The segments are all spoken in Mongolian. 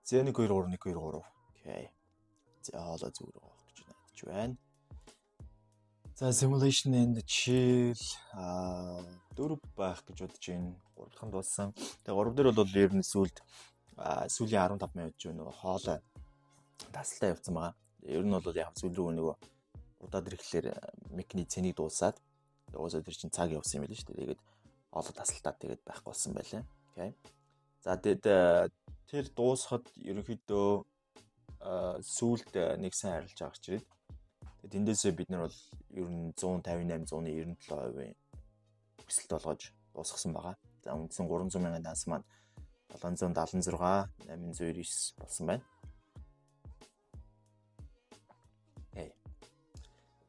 За 1 2 3 1 2 3. Окей. За хоолой зүгээр авах гэж найдаж байна. За simulation and chill 4 байх гэж бодож байна. 3-нд болсон. Тэгээ 3 дээр бол ер нь сүүлийн 15 минут ч нөгөө хоолой тасалтай явцсан байгаа. Ер нь бол яг сүүл рүү нөгөө удаад ирэхлээр микний цэнийг дуусаад уусаа тэр чинь цаг явсан юм байл шүү дээ. Тэгээд хоолой тасалтаад тэгээд байхгүй болсон байлаа. Окей. За тэгээд тэр дуусахад ерөнхийдөө сүүлд нэг сайн харилж байгаа ч ирээд. Тэгээд эндээсээ бид нар бол ер нь 158-197% өсөлт болгож дуусгасан байгаа. За үндсэн 300 мянган данс маань 776-809 болсон байна. Окей.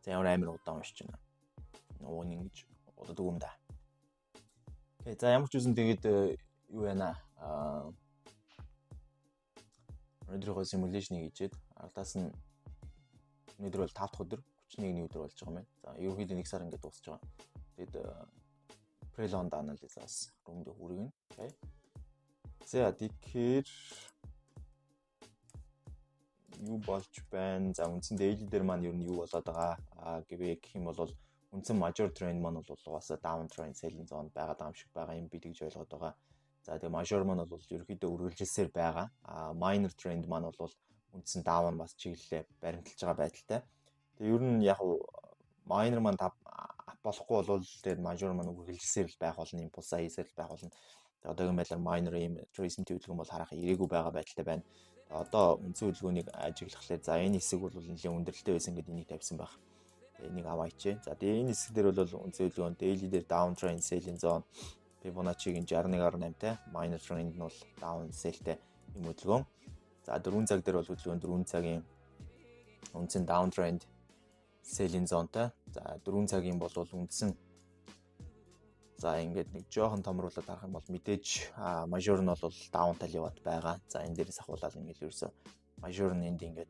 За ямар амар удаан уншиж байна. Нөгөө нэг ингэж удаадаг юм да. Окей. За ямар ч үсэн тэгээд юу байна өнөөдрийнхөө simulation-ыг хийжээд ардаас нь өнөөдөр бол 5 дахь өдөр 31-ний өдөр болж байгаа юм байна. За ерөнхийдөө 1 сар ингээд дуусч байгаа. Тэгээд pre-load analysis руунд хүргэн. Окей. За тэгэхээр юу болж байна? За үндсэн daily дээр маань ер нь юу болоод байгаа? Гэх юм бол үндсэн major trend маань бол угаасаа down trend selling zone байгаад байгаа юм шиг байгаа юм би тэгж ойлгоод байгаа. За тэгээ major маань бол ерөөхдөө үргэлжилсээр байгаа. Minor trend маань бол үндсэн down бас чиглэлээ баримталж байгаа байдалтай. Тэгээ ер нь яг minor маань болохгүй бол тэгээд major маань үргэлжилсээр л байх болно, импульс хийсээр л байх болно. Тэгээ одоогийн байдлаар minor ийм tourism төлөвлөгөө бол харах ирээгүй байгаа байдалтай байна. Одоо үндсэн хөдөлгөөнийг ажиглахлаар за энэ хэсэг бол нэлээд өндөрлөлттэй байсан гэдэг энийг тавьсан баг. Энийг аваач. За тэгээ энэ хэсэг дээр бол үндсэн хөдөлгөөн daily дээр down trend selling zone Fibonacci-гийн 61.8-тай, minor trend нь бол down sell-тэй юм хөдөлгөөн. За 4 цаг дээр бол хөдөлгөөн 4 цагийн үндсэн down trend selling zone-тай. За 4 цагийн бол үндсэн за ингээд нэг жоохон томруулаад харах юм бол мэдээж major нь бол down тал яваад байгаа. За энэ дээрээс ахуулаад ингээд ерөөсө major нь энд ингээд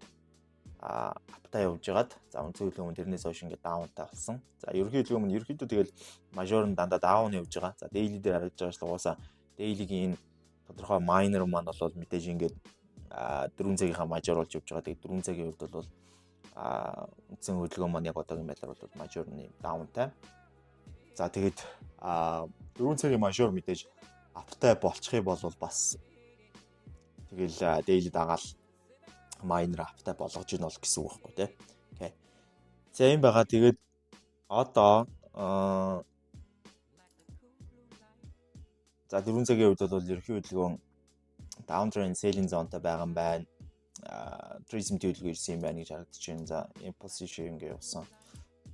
аптай явж байгаад за үндсэн хөдөлгөөн тэрнээс хойш ингээд даунтай болсон. За ерөнхийдөө тэгэл major нь дандаа даун явж байгаа. За daily дээр харагдж байгаа шүү дээ. Угаасаа daily-гийн тодорхой minor маань бол мэдээж ингээд 4 цагийнхаа major болж явж байгаа. Тэгээд 4 цагийн хувьд бол үндсэн хөдөлгөөн маань яг одоогийн байдлаар бол major нь даунтай. За тэгээд 4 цагийн major мэдээж аптай болчихыг бол бас тэгэл daily дагаал minor аптай болгож ийн бол гэсэн үг байхгүй тий. Окей. За юм байгаа. Тэгээд одоо за 4 цагийн үед бол ерөнхий хөдөлгөөн downtrend selling zone-тай байгаа юм байна. Tourism төлөвлөгөө ирсэн юм байна гэж харагдаж байна. За impulse sharing явсан.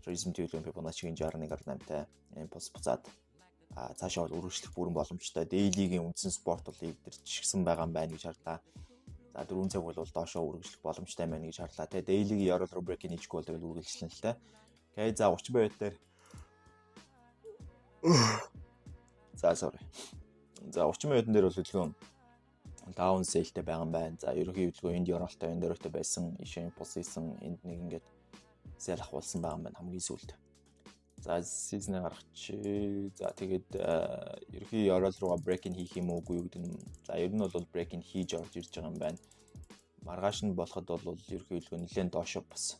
Tourism төлөвлөгөө Fibonacci-гийн 61.8-тай impulse буцаад цаашаа үргэлжлэх бүрэн боломжтой. Daily-гийн үндсэн спорт бол эвдэрчихсэн байгаа юм байна гэж харлаа. За 4 цаг бол доошоо үргэлжлэх боломжтой байна гэж харлаа. Тэгээ daily-гийн Euro break-ийн хийчихгүй бол тэгэл үргэлжлэн л та. Окей, за 30 минут дээр. За 30 минутын дээр бол хөдөлгөөн down sell-тэй байгаа юм байна. За ерөнхий хөдөлгөөн энд Euro-тай энэ дөрөвтэй байсан, ишээ impulse хийсэн, энд нэг ингээд sell ахуулсан байгаа юм байна хамгийн сүүлд. За season-ыг гаргачих. За тэгээд ерөнхий Euro руугаа break-ин хийх юм уугүй юу гэдэг нь. За ер нь бол break-ин хийж орж ирж байгаа юм байна. Маргааш нь болоход бол ерөнхий хөдөлгөөн нэлээд доошоо бас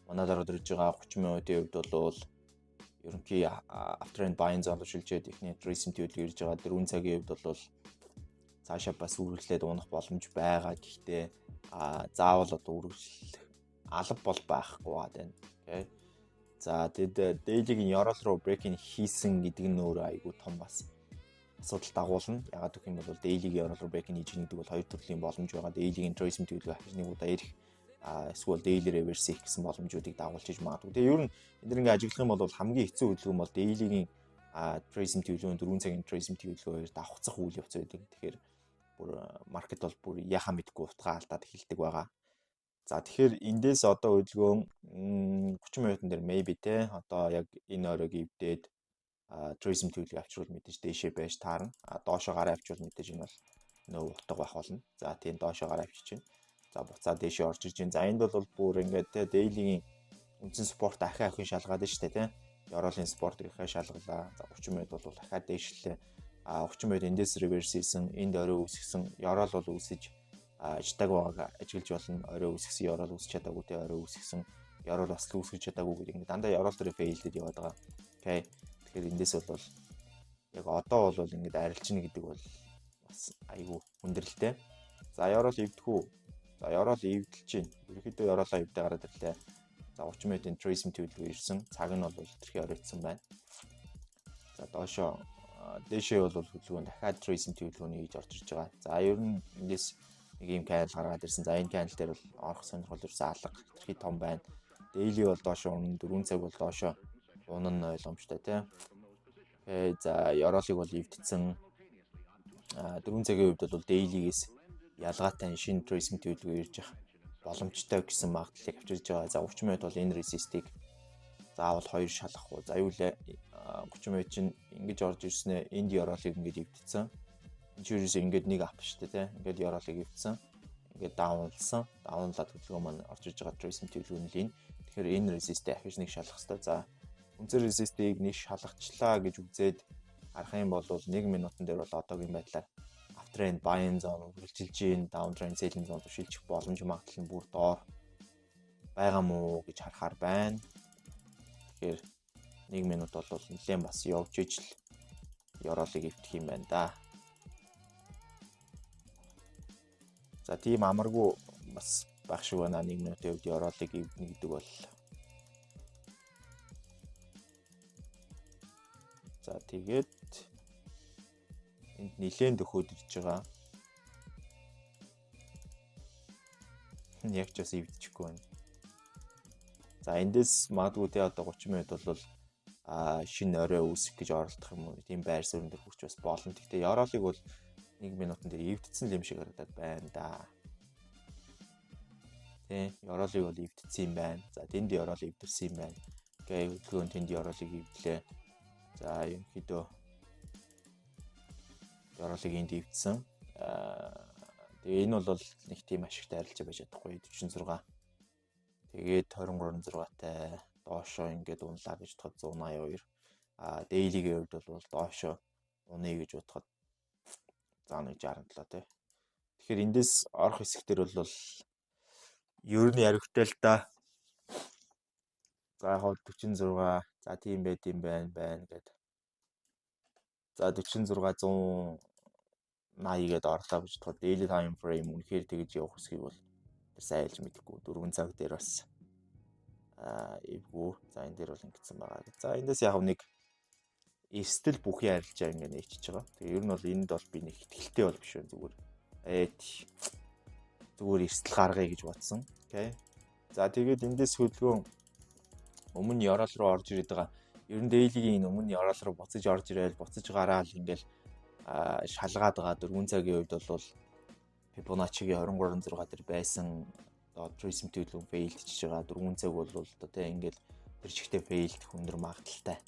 манайдаар орж байгаа 30 минутын хувьд бол ерөнхий after-end buying zone шилжээд ихний tourism төлөвлөгөө ирж байгаа 4 цагийн хувьд бол цаашаа бас үргэлжлээд унах боломж байгаа. Гэхдээ заавал одоо үргэлжлэх алба бол байхгүй байна. Окей. За тэгээд daily-гийн Euro руу break-ин хийсэн гэдэг нь өөрөө айгүй том бас асуудал дагуулна. Ягаад гэх юм бол daily-гийн Euro руу break-ин хийж гэдэг бол хоёр төрлийн боломж байгаа. Daily-гийн tourism төлөвлөгөө нэг удаа ирэх эсвэл daily reverse хийх гэсэн боломжуудыг дагуулж иж магадгүй. Тэгээ ер нь энд ингээ ажиглах юм бол хамгийн хэцүү хөдөлгөөн бол daily-гийн tourism төлөвлөгөө 4 цагийн tourism төлөвлөгөөөр давхцах үйл явц байдаг. Тэгэхээр бүр маркет бол бүр яхаа мэдгүй утгаа алдаад эхэлдэг байгаа. За тэгэхээр эндээс одоо хөдөлгөөн 30 минутын дээр maybe те одоо яг энэ оройг ивдээд tourism төлөвлөгөө авчруул мэдээж дээшээ байж таарна. Доошоо гараа авчруул мэдээж энэ бол нөө утга байх болно. За тийм доошоо гараа авчиж чинь. За буцаад дээшээ орж иж чинь. За энд бол бүр ингээд те daily-гийн үндсэн спорт ахиа ахын шалгаад байна шүү дээ те. Euroleague спорт ихэ шалгалаа. За 30 минут бол дахиад дээшлээ. 30 минут эндээс реверс хийсэн, энд орой үүсгэсэн, Euroleague бол үүсэж Chicago-г ажиглаж болно. Орой үсгсэн Yorol үсч чадаагүй те орой үсгсэн Yorol бас л үсгэж чадаагүй гэдэг ингээд дандаа Yorol дээр failed яваад байгаа. Окей. Тэгэхээр эндээс бол яг одоо бол ингээд арилжна гэдэг бол бас айгүй хүндрэлтэй. За Yorol эвдэхүү. За Yorol эвдэлж чинь. Ерөнхийдөө Yorol-а эвдээ гараад ирлээ. За 30 минутын Trace төлөвлөгөө ирсэн. Цаг нь бол тэрхий оройтсан байна. За доошоо дээшээ бол хөдөлгөөн дахиад Trace төлөвлөгөөний хийж орж ирж байгаа. За ер нь эндээс нэг юм canal гаргаад ирсэн. За энэ canal дээр бол орох сонирхол ерөөсөө алга тэрхий том байна. Daily бол доошоо унана 4 цаг бол доошоо унана ойлгомжтой тий. Окей. За Yorol-ыг бол эвдсэн. 4 цагийн үед бол Daily-гээс ялгаатай шинэ Trace төлөвлөгөө ирж байгаа боломжтой гэсэн магадaltaыг авчирж байгаа. За 30 минут бол энэ resist-ийг заавал 2 шалгах уу. За юу лээ 30 минут чинь ингэж орж ирснээр энд Yorol-ыг ингэж эвдсэн. Энэ чирээс ингэж нэг ап штэ тий. Ингэж Yorol-ыг эвдсэн. Ингэж даунлсан. Даунлаад хөдөлгөөн маань орж иж байгаа Trace төлөвлөгөө нь. Тэгэхээр энэ resist-ийг ахиж нэг шалгах хэрэгтэй. За үнцэр resist-ийг нэг шалгачлаа гэж үзээд харах юм бол 1 минутан дээр бол одоогийн байдлаар uptrend buying zone үргэлжилж гин downtrend selling zone шилжих боломж магадлал нь бүр доор байгаа мó гэж харахаар байна. Тэгэхээр 1 минут бол нэлээд бас явж ижил Yorol-ыг эвдэх юм байна да. За тийм амаргүй бас байх шиг байна 1 минутын үед Yorol-ыг эвдэнэ гэдэг бол. За тэгээд энд нэлээд дөхөөд ирж байгаа. Яг ч бас эвдчихгүй байна. За эндээс магадгүй те одоо 30 минут бол шинэ орой үүсэх гэж оролдох юм уу? Тийм байр суурин дээр хүрч бас болно. Гэхдээ Yorol-ыг бол 1 минутан дээр эвдсэн юм шиг харагдаад байна да. Тэ Yorol-ыг бол эвдсэн юм байна. За тэнд Yorol эвдэрсэн юм байна. Окей, хөдөлгөөн тэнд Yorol-ыг эвдлээ. За ерөнхийдөө Yorol-ыг энд эвдсэн. Тэгээ энэ бол нэг тийм ашигтай арилжаа байж чадахгүй 46. Тэгээд 23.6-тай доошоо ингээд унлаа гэж бодоход 182. Daily-гийн хувьд бол доошоо унъя гэж бодоход за 167 тий. Тэгэхээр эндээс орох хэсэгтэр бол ер нь яригтай л да. За яг 46 за тийм байт юм байна гэд. За 46 180 гээд орлоо гэж бодоход daily time frame үнэхээр тэгж явах хэсгийг бол сайн хэлж мэдэхгүй 4 цаг дээр бас эвгүй. За энэ дээр бол ингэсэн байгаа. За эндээс яг нэг эрсдэл бүхий арилжаа ингэ нээчихэж байгаа. Тэгээ ер нь бол энд бол би нэг ихтгэлтэй бол биш байна зүгээр. Зүгээр эрсдэл гаргая гэж бодсон. Окей. За тэгээд эндээс хөдөлгөөн өмнө Yorol руу орж ирээд байгаа. Ер нь daily-гийн өмнө Yorol руу буцаж орж ирээл буцаж гараал ингээл шалгаад байгаа 4 цагийн үед бол Fibonacci-гийн 23.6 дээр байсан Trace төлөвлөгөө failдчихж байгаа 4 цаг бол одоо тийм ингээл тэр чигтээ failд өндөр магадaltaй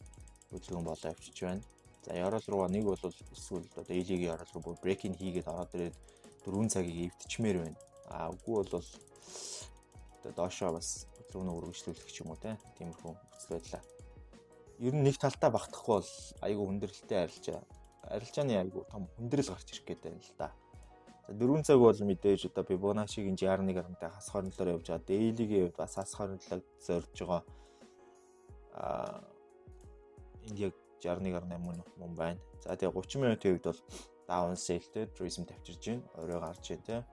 хөдөлгөөн болоо явчих байна. За Yorol руу нэг бол эсвэл одоо daily-гийн Yorol руу бүр break-in хийгээд ороод ирээд 4 цагийг эвдчмээр байна. Үгүй бол одоо доошоо бас хөдөлгөөнөө үргэлжлүүлэх ч юм уу тиймэрхүү нөхцөл байдлаа. Ер нь нэг талтаа багтахгүй бол айгүй хүндрэлтэй арилжааны айгүй том хүндрэл гарч ирэх гээд байна л да. За 4 цаг бол мэдээж одоо Fibonacci-гийн 61.тай хас хоригдлоор явж байгаа. Daily-гийн хувьд бас хас хоригдлыг зорж байгаа. Энд яг 61.8 мөн байна. За тэгээ 30 минутын хувьд бол down sell-тэй Trace тавьчирж байна. Орой гарч байна.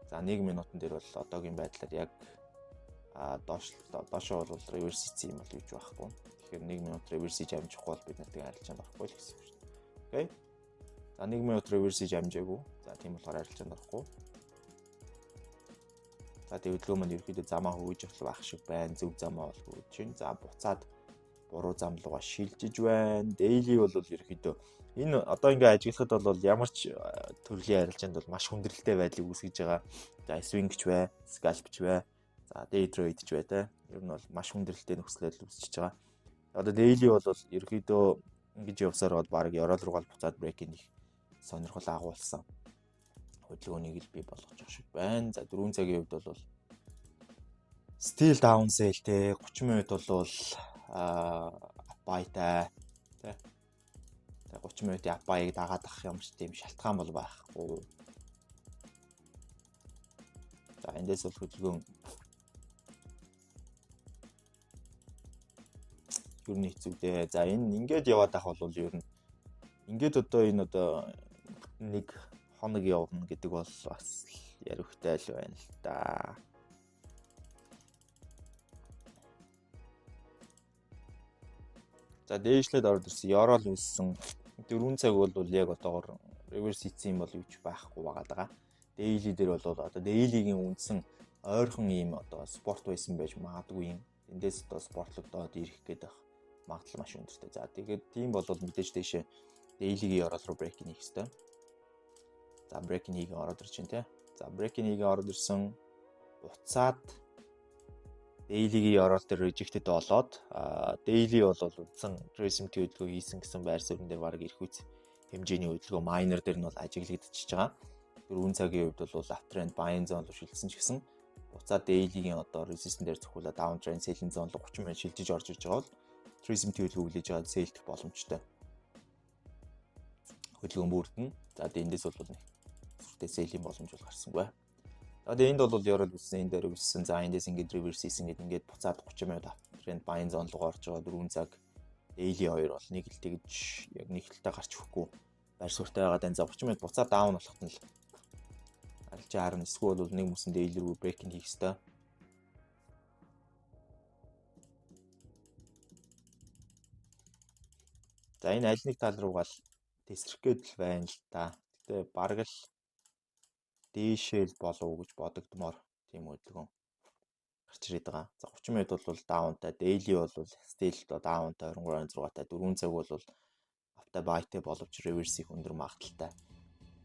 За 1 минутан дээр бол одоогийн байдлаар яг доошоо бол reverse хийсэн юм бол гэж байхгүй. Тэгэхээр 1 минут reverse хийж амжихгүй бол бид нарт арилжаанд орохгүй л гэсэн үг шүү дээ. Окей. За 1 минут reverse хийж амжаагүй. За тийм болохоор арилжаанд орохгүй. За тэг хөдөлгөөн маань ерөөхдөө замаа хөөж байх шиг байна. Зөв замаа бол хөөж байна. За буцаад буруу зам руугаа шилжиж байна. Daily бол ерөөхдөө энэ одоо ингээ ажиглахад бол ямар ч төрлийн арилжаанд бол маш хүндрэлтэй байдлыг үүсгэж байгаа. За swing ч бай, scalp ч бай. За day trade ч бай те. Ер нь бол маш хүндрэлтэй нөхцөл байдал үүсчихэж байгаа. Одоо daily бол ерөөхдөө ингэж явсаар бол баг Yorol руугаа буцаад break-ийн их сонирхол агуулсан. Хөдөлгөөнийг л бий болгож байгаа шиг байна. За 4 цагийн хувьд бол still down sell те 30 минут бол buy-тай те 30 минутын buy-ыг дагаад авах юм шиг тийм шалтгаан бол байхгүй. эндээс бол хөдөлгөөн ер нь хэцүү дээ. За энэ ингээд яваад ах бол ер нь ингээд одоо энэ одоо нэг хоног явна гэдэг бол бас ярихтай л байна л да. За дээшлээд орж ирсэн Yorol үлсэн 4 цаг бол яг одоогор reverse хийсэн юм бол юу ч байхгүй байгаа. Daily дээр бол одоо daily-гийн үндсэн ойрхон ийм одоо спорт байсан байж магадгүй юм. Эндээс одоо спортлогдоод ирэх гээд байх магадлал маш өндөртэй. За тэгээд тийм бол мэдээж дэшээ daily-гийн Yorol руу break хийх хэрэгтэй. За break хийгээ ороод ирж байна те. За break хийгээ ороод ирсэн буцаад daily-гийн Yorol дээр rejected болоод daily бол үндсэн tracing хөдөлгөөн хийсэн гэсэн байр суурин дээр баг ирэх үс хэмжээний хөдөлгөөн minor дээр нь бол ажиглагдчихж байгаа. 4 цагийн хувьд бол uptrend buying zone руу шилжсэн ч гэсэн буцаад daily-гийн одоо resistance дээр цохиулаад downtrend selling zone руу 30 минут шилжиж орж ирж байгаа бол tracing хөдөлгөөн хүлээж аваад sell дэх боломжтой. Хөдөлгөөн бүрдэн. За эндээс бол нэг сүртэй selling боломж бол гарсангүй. За энд бол Yorol үссэн, энэ дээр үссэн. За эндээс ингээд reverse хийсэн ингээд буцаад 30 минут uptrend buying zone руу орж байгаа 4 цаг daily 2 бол нэг л тэгж яг нэг хэлтэй гарч өгөхгүй байр суурьтай байгаа даа. За 30 минут буцаад даун болохт нь л алж харна. Эсвэл бол нэг мөсөн daily руу breaking хийх хэрэгтэй. За энэ аль нэг тал руугаа л тесрэх гээд л байна л та. Гэтэ бараг л дээшэл болов уу гэж бодогдмоор тийм хөдөлгөөн гарч ирээд байгаа. За 30 минут бол даунтай, daily бол still даунтай 23.6-тай, 4 цаг бол автаа байтай боловч reverse-ийг өндөр магадaltaй.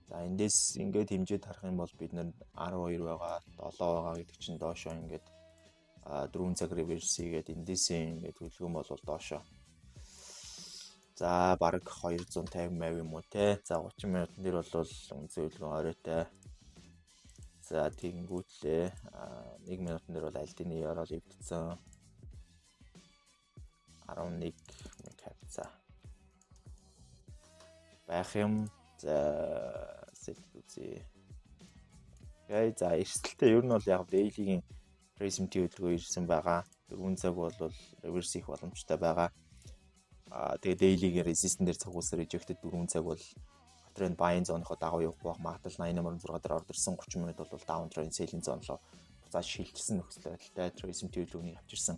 За эндээс ингээд хэмжээд харах юм бол бид нар 12 байгаа, 7 байгаа гэдэг чинь доошоо ингээд 4 цаг reverse хийгээд эндээсээ ингээд хөдөлгөөн бол доошоо. За бараг 250 мав юм уу те. За 30 минутын дээр бол үнцэн хөдөлгөөн оройтой. За тэгэнгүүтлээ 1 минутын дээр бол альдины Yorol өвдсөн 11 капца байх юм. За сэлбүзээ. Гай за эрсдэлтэй ер нь бол яг daily-гийн tracing хөдөлгөөн ирсэн байгаа. 4 цаг бол reverse хийх боломжтой байгаа. Тэгээ daily-гийн resistance дээр цогцолсон rejected 4 цаг бол trend buying zone-хоо дагуу явах байх магадлал 88.6 дээр орж ирсэн. 30 минут бол down trend selling zone руу буцаад шилжсэн нөхцөл байдалтай tracing хөдөлгөөнийг авчирсан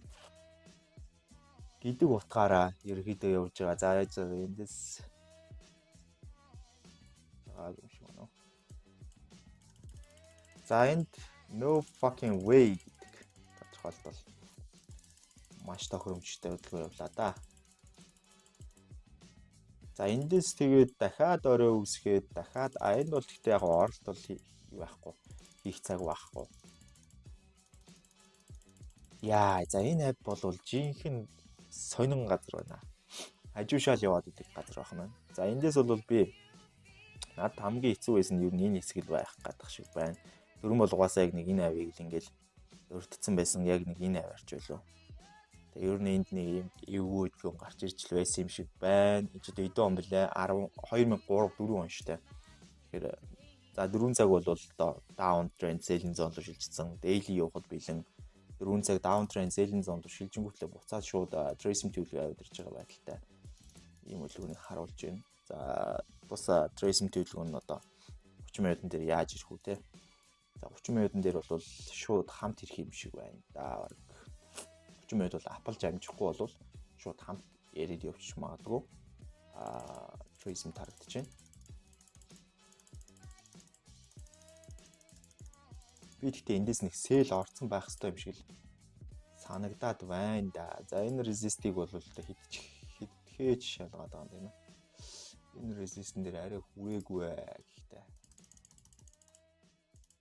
гэдэг утгаараа ерөөхдөө явж байгаа. За эндээс за энд no fucking way гэдэг тодорхойлбол маш тохиромжтой хөдөлгөөн явлаа да. За эндээс тэгээд дахиад орой үсгээд дахиад энд бол гэхдээ яг оролт бол юу байхгүй хийх цаг байхгүй. Яа за энэ app бол жинхэнэ сонин газар байна. Хажуушаал яваад идэг газар байна. За эндээс бол би над хамгийн хэцүү байсан нь юу энэ хэсэг л байх гадах шиг байна. Дөрөн бол угаасаа яг нэг энэ авийг л ингээл өртөцсөн байсан яг нэг энэ аваарч байлоо. Тэгээ ер нь энд нэг юм эвгүй хөдөлгөөн гарч ирж л байсан юм шиг байна. Энд ч хэдэн он блэ 2003 4 он штэ. Тэгэхээр за 4 цаг бол down trend selling zone руу шилжсэн. Daily явахад бэлэн 4 цаг down trend selling zone руу шилжингүүтлээ буцаад шууд tracing хөдөлгөөн аваад ирж байгаа байдалтай ийм хөдөлгөөнийг харуулж байна. За бус tracing хөдөлгөөн нь одоо 30 минутын дээр яаж ирэх үү те. За 30 минутын дээр бол шууд хамт ирэх юм шиг байна да. 30 минут бол апалж амжихгүй бол шууд хамт ярид явчих магадгүй. Tracing тарагдаж байна. Би тэгтээ эндээс нэг sell орцсон байх хэрэгтэй юм шиг л санагдаад байна да. За энэ resist-ийг бол хитхээж шалгаад байгаа юм байна. Энэ resist-эн дээр арай хүрээгүй гэхдээ.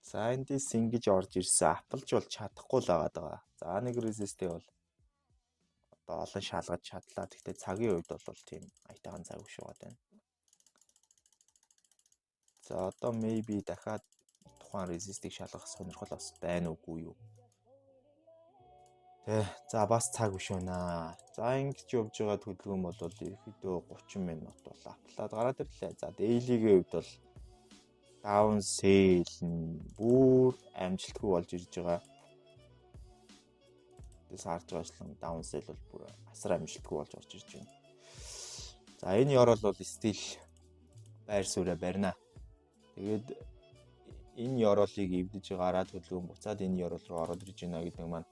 За эндээс ингэж орж ирсэн апалж бол чадахгүй л байгаа. За нэг resist-ийг бол одоо олон шалгаж чадлаа. Гэхдээ цагийн үед бол тийм аятайхан цаг биш байгаа байна. За одоо maybe дахиад тухайн resist-ийг шалгах сонирхол бас байна уугүй юу? За бас цаг биш байна. За ингэж явж байгаа хөдөлгөөн бол ерөөхдөө 30 минут бол аплаад гараад ирлээ. За daily-гийн үед бол даун сейл нь бүр амжилтгүй болж ирж байгаа. Тэс харж байгаачлан даун сейл бол бүр асар амжилтгүй болж орж ирж байна. За энэ ёроол бол стил байр сууриа барина. Тэгээд энэ ёроолыг эвдэж гараад хөдөлгөөн буцаад энэ ёроол руу ороод ирж байна гэдэг маань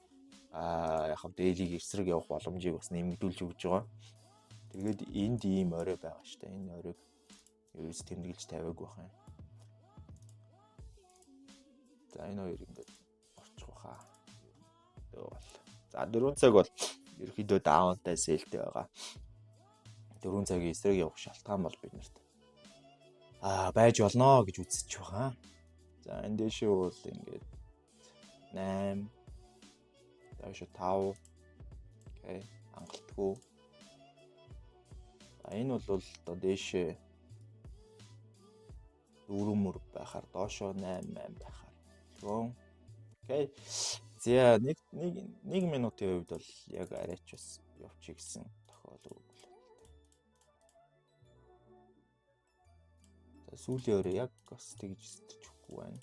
яг хав дээлийг эсрэг явах боломжийг бас нэмэгдүүлж өгч байгаа. Тэгээд энд ийм орой байгаа шүү дээ. Энэ оройг ерөөс тэмдэглэж тавиагүй байх юм. За энэ хоёр ингээд орчих واخа. За 4 цаг бол ерөөхдөө даунтай сэлтэй байгаа. 4 цагийн эсрэг явах шалтгаан бол бид нарт байж болно гэж үзэж байгаа. За энэ дэшээ бол ингээд 8 дэшээ 5 окей хангалтгүй. Энэ бол одоо дэшээ 4 мөр байхаар доошоо 8 байхаар. Окей. За нэг минутын хувьд бол яг арайч бас явчих гэсэн тохиолдол. За сүүлийн өрөө яг бас тэгж сэтгэхгүй байна.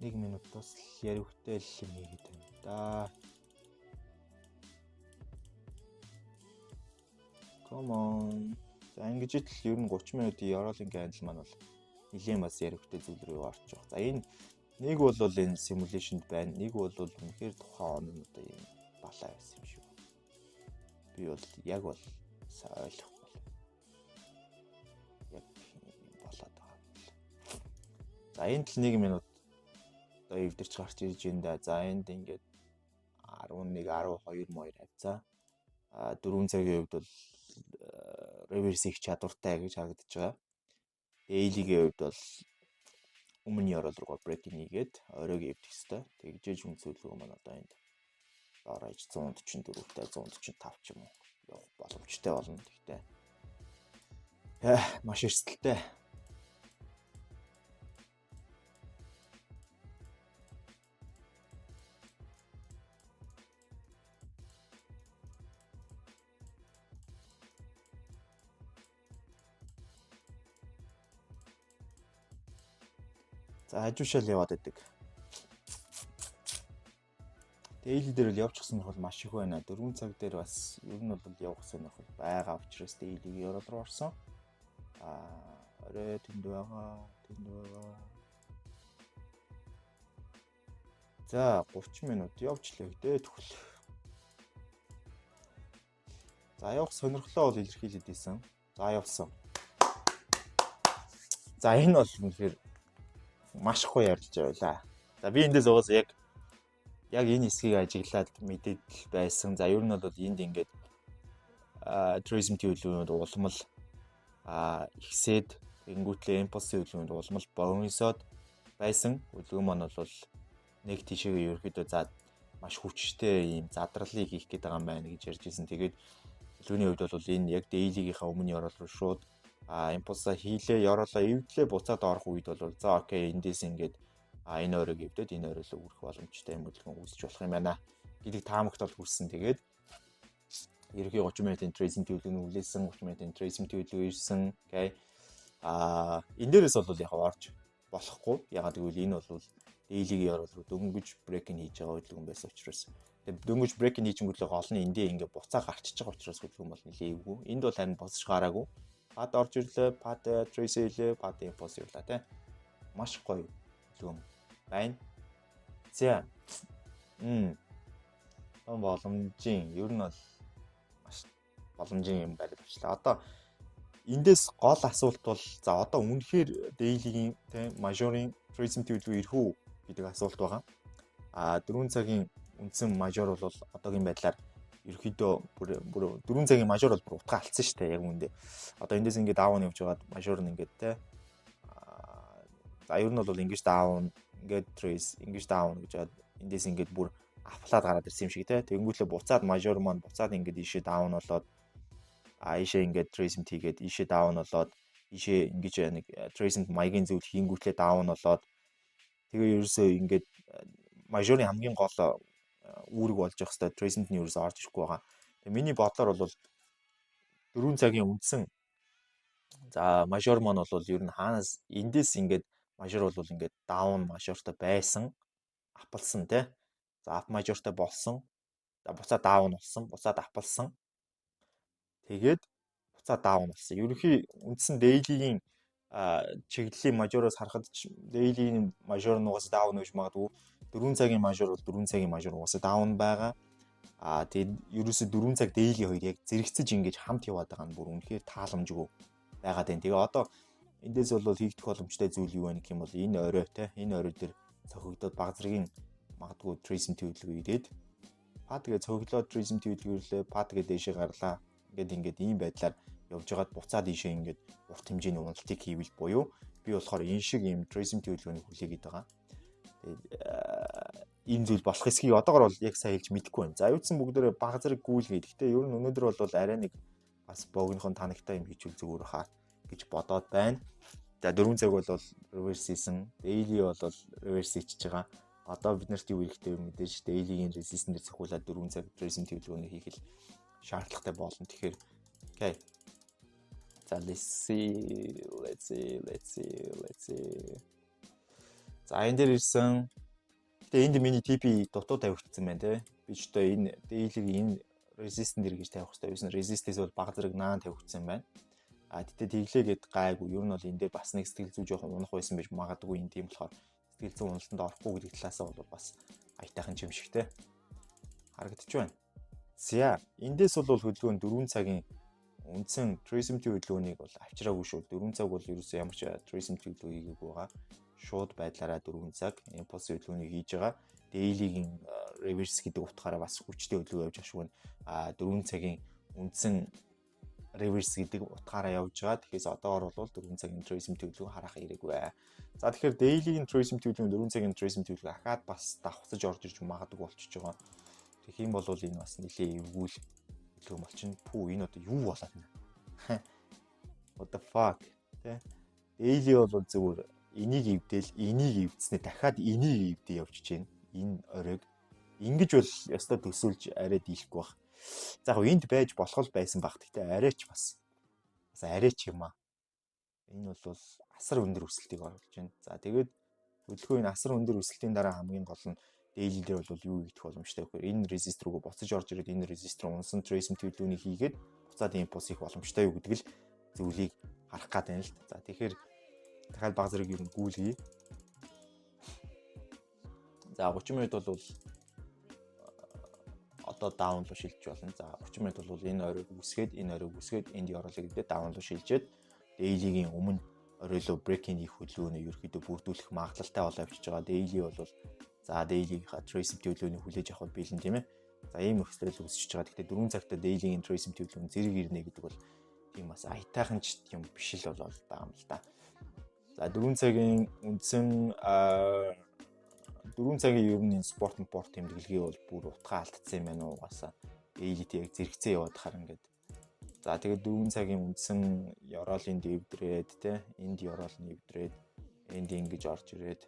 Нэг минут бас ярихтай л юм хийгээд байна да. Come on. За ингэж л ер нь 30 минутын ёроолын кандл маань бол нэлийн бас ярихтай зүйл рүү орчих. За энэ нэг бол энэ simulation-д байна. Нэг бол үнэхээр тухайн он одоо юм балаа байсан юм шиг. Би бол яг бол ойлгохгүй. Яг болоод байгаа. За энд л 1 минут эвдэрч гарч ирж байна да. За энд ингээд 11 12 моёр авцаа. 4 цагийн хувьд бол реверс их чадвартай гэж харагдаж байгаа. Daily-гийн хувьд бол өмнө ёроол руу брейкинг хийгээд оройг эвдэх ёстой. Тэгжээж үнцүүлгөө маань одоо энд доорож 144-тэй 145 ч юм уу явах боломжтой болно. Гэхдээ маш эрсдэлтэй. За хажуушаал яваад байдаг. Daily дээр л явчихсан нь бол маш их байна. 4 цаг дээр бас ер нь бол явах сонирхол байгаа учраас Daily-г ёроол руу орсон. Орой тэнд байгаа. За 30 минут явчлаа гэдэг тэгвэл. За явах сонирхлоо бол илэрхийлээд ийсэн. За явсан. За энэ бол үнэхээр маш их ярьж байлаа. За би эндээс угаас яг энэ хэсгийг ажиглаад мэдээлэл байсан. За ер нь бол энд ингээд tourism төлөвлөгөөнд улмал ихсээд ингүүтлээ импульсын төлөвлөгөөнд улмал бонусод байсан. Төлөвлөгөө маань бол нэг тишээгээ ерөөхдөө за маш хүчтэй ийм задралыг хийх гээд байгаа юм байна гэж ярьж ирсэн. Тэгээд төлөвлөгөөний хувьд бол энэ яг daily-гийнхаа өмнө ёроол руу шууд импульсаа хийлээ, ёроолоо эвдлээ, буцаад орох үед бол за окей эндээс ингээд энэ оройг эвдээд энэ орой руу үрэх боломжтой юм төлөвлөгөө үүсэж болох юм байна гэдэг таамагт бол хүрсэн. Тэгээд ерөнхий 30 минутын трейсинг төлөвлөгөө үлээсэн, 30 минутын трейсинг төлөвлөгөө ирсэн. Окей. Энэ дээрээс бол яг орж болохгүй. Ягаад гэвэл энэ бол daily-гийн ёроол руу дөнгөж брейкинг хийж байгаа хөдөлгөөн байсан учраас. Тэгээд дөнгөж брейкинг хийчихэнгүүт гол нь эндээ ингээд буцаа гарчиж байгаа учраас хөдөлгөөн бол нэлээгүй. Энд бол харин босч гараагүй. Пад орж ирлээ, пад трейс хийлээ, пад импульс явлаа тий. Маш гоё хөдөлгөөн байна. За. Боломжийн ер нь бол маш боломжийн юм байгаад байна. Одоо эндээс гол асуулт бол за одоо үнэхээр daily-гийн тий major-ын tracing төлөвлөгөө ирэх үү гэдэг асуулт байгаа. 4 цагийн үндсэн major бол одоогийн байдлаар ерөөхдөө бүр 4 цагийн major бол бүр утга алдсан шүү дээ яг үүндээ. Одоо эндээс ингээд даун явж байгаад major нь ингээд тий. За ер нь бол ингэж даун, ингээд trace, ингэж даун гэж байгаад эндээс ингээд бүр апплаад гараад ирсэн юм шиг тий. Тэгэнгүүтлээ буцаад major маань буцаад ингээд ийшээ даун болоод ийшээ ингээд tracing хийгээд ийшээ даун болоод ийшээ ингэж нэг tracing маягийн зүйл хийнгүүтлээ даун болоод Тэгээ ерөөсөө ингээд мажорын хамгийн гол үүрэг болж явах хэвээр Трейсмэнд нь ерөөсөө орж ирэхгүй байгаа. Тэгээ миний бодлоор бол 4 цагийн үндсэн за мажор маань бол ер нь хаанаас эндээс ингээд мажор бол ингээд даун мажортой байсан апалсан тий. За ап мажортой болсон. За буцаад даун болсон. Буцаад апалсан. Тэгээд буцаад даун болсон. Ерөнхий үндсэн дейлийн чиглэлийн мажороос харахад дейлийн мажор нь угаасаа даун гэж магадгүй 4 цагийн мажор бол 4 цагийн мажор угаасаа даун байгаа. Тэгээд ерөөсө 4 цаг дейли хоёр яг зэрэгцэж ингэж хамт яваад байгаа нь бүр үнэхээр тааламжгүй байгаад байна. Тэгээ одоо эндээс бол хийгдэх боломжтой зүйл юу вэ гэх юм бол энэ орой те энэ орой дээр цохигдоод баг зэргийн магадгүй Трейсм төлөвлөгөө ирээд тэгээ цохиглоод Трейсм төлөвлөгөөрлөө тэгээ дээшээ гарлаа. Ингээд ийм байдлаар явж байгаад буцаад ийшээ ингээд урт хэмжээний уналтыг хийвэл буюу би болохоор энэ шиг ийм Трейсм төлөвлөгөөний хүлээгээд байгаа. Тэгээд ийм зүйл болох эсхийг одоогор бол яг сайн хэлж мэдэхгүй байна. За юудсан бүгдээрээ баг зэрэг гүйлгээд. Гэхдээ ер нь өнөөдөр бол арай нэг бас богинохон танагтай юм хийчихвэл зүгээр хаа гэж бодоод байна. За 4 цаг бол reverse хийсэн. Daily бол reverse хийчихэж байгаа. Одоо бид нарт юу хэрэгтэй вэ мэдээж daily-ийн resistance дээр цохиулаад 4 цаг tracing төлөвлөгөөний хийх л шаардлагатай болно. Тэгэхээр окей. За let's see. За энэ дээр ирсэн. Тэгээ энд миний TP дутуу тавигдсан байна те. Би ч одоо энэ daily-ийн resistance дээр гэж тавих хэрэгтэй байсан. Resistance бол баг зэрэг наан тавигдсан байна. Тэгтээ тэглээгээд гайгүй. Ер нь бол энэ дээр бас нэг сэтгэл зүй жоохон унах байсан байж магадгүй энэ тийм болохоор сэтгэл зүй уналтанд орохгүй гэдэг талаасаа бол бас аятайхан юм шигтэй харагдаж байна. За эндээс бол хөдөлгөөн 4 цагийн үндсэн Tracem хөдөлгөөнийг бол авчираагүй шүү. 4 цаг бол ерөөсөө ямар ч Tracem хөдөлгөөн хийгээгүй байгаа. Шууд байдлаараа 4 цаг impulse хөдөлгөөнийг хийж байгаа. Daily-гийн reverse гэдэг утгаараа бас хүчтэй хөдөлгөөн явж ашгүй. 4 цагийн үндсэн reverse гэдэг утгаараа явж байгаа. Тэгэхээр одоогор бол 4 цагийн Tracem төлөвлөгөө харах хэрэггүй. За тэгэхээр daily-ийн Tracem төлөвлөгөө 4 цагийн Tracem төлөвлөгөө ахаад бас давхцаж орж ирж магадгүй болчихж байгаа. Тэгэх юм бол энэ бас нэлээ эвгүүл төлөвлөгөө болчихно. Пүү энэ одоо юу болоод байна? What the fuck? Тэ? Daily бол зөвхөн энийг эвдснээ дахиад энийг эвдээ явж чинь. Энэ оройг ингэж бол ястаа төсөөлж арай дийлэхгүй баг. За яг энд байж болох байсан баг. Гэхдээ арайч бас арайч юм аа. Энэ бол асар өндөр өсөлтийг оруулж байна. За тэгээд хөдөлгөөний асар өндөр өсөлтийн дараа хамгийн гол нь daily дээр бол юу хийх боломжтой вэ гэхээр энэ resistor руу буцаж орж ирээд энэ resistor унсан Tracem төлөвлөгөөнийг хийгээд буцаад impulse хийх боломжтой юу гэдэг л зүйлийг харах гад байна л. За тэгэхээр дахиад баг зэрэг юм гүйлгий. За 30 минут бол одоо даун руу шилжиж болно. За 30 минут бол энэ оройг үсгээд энд яруулах гэдэг даун руу шилжээд daily-гийн өмнө оройлоо break-in хийх хөдөлгөөний ерөөхдөө бүрдүүлэх магадлалтай болоо явчихж байгаа. Daily бол за daily-ийн Tracem төлөвлөгөөний хүлээж авах биелэн тийм ээ. За ийм өсөлтөл үсэж байгаа. Гэхдээ 4 цагта daily-ийн Tracem төлөвлөгөө зэрэг ирнэ гэдэг бол тийм бас аятайхан ч юм биш л болоо байгаа юм л да. За 4 цагийн үндсэн 4 цагийн ер нь спорт тэмдэглэгээ бол бүр утгаа алдсан юм байна угаасаа. Daily-т яг зэрэгцээ яваад хаар ингээд. За тэгээд 4 цагийн үндсэн ёроолын дэвдрээд те энд ёроол нь дэвдрээд энд ингэж орж ирээд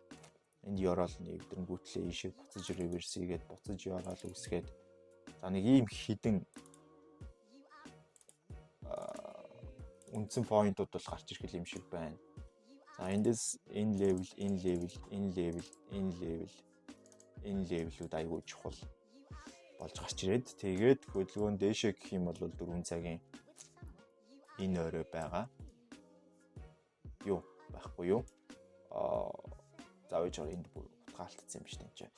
энд ёроол нь дэвдрэнгүүтлээ ийшээ буцаж реверс хийгээд буцаж ёроол үсгээд за нэг ийм хідэн үндсэн поинтууд бол гарч ирэх юм шиг байна. За эндээс энэ левелүүд аягүй чухал болж гарч ирээд тэгээд хөдөлгөөн дээшээ гэх юм бол 4 цагийн энэ орой байгаа. Юу байхгүй юу? За ууж байгаа энд бүр утгаалтсан юм шүү дээ.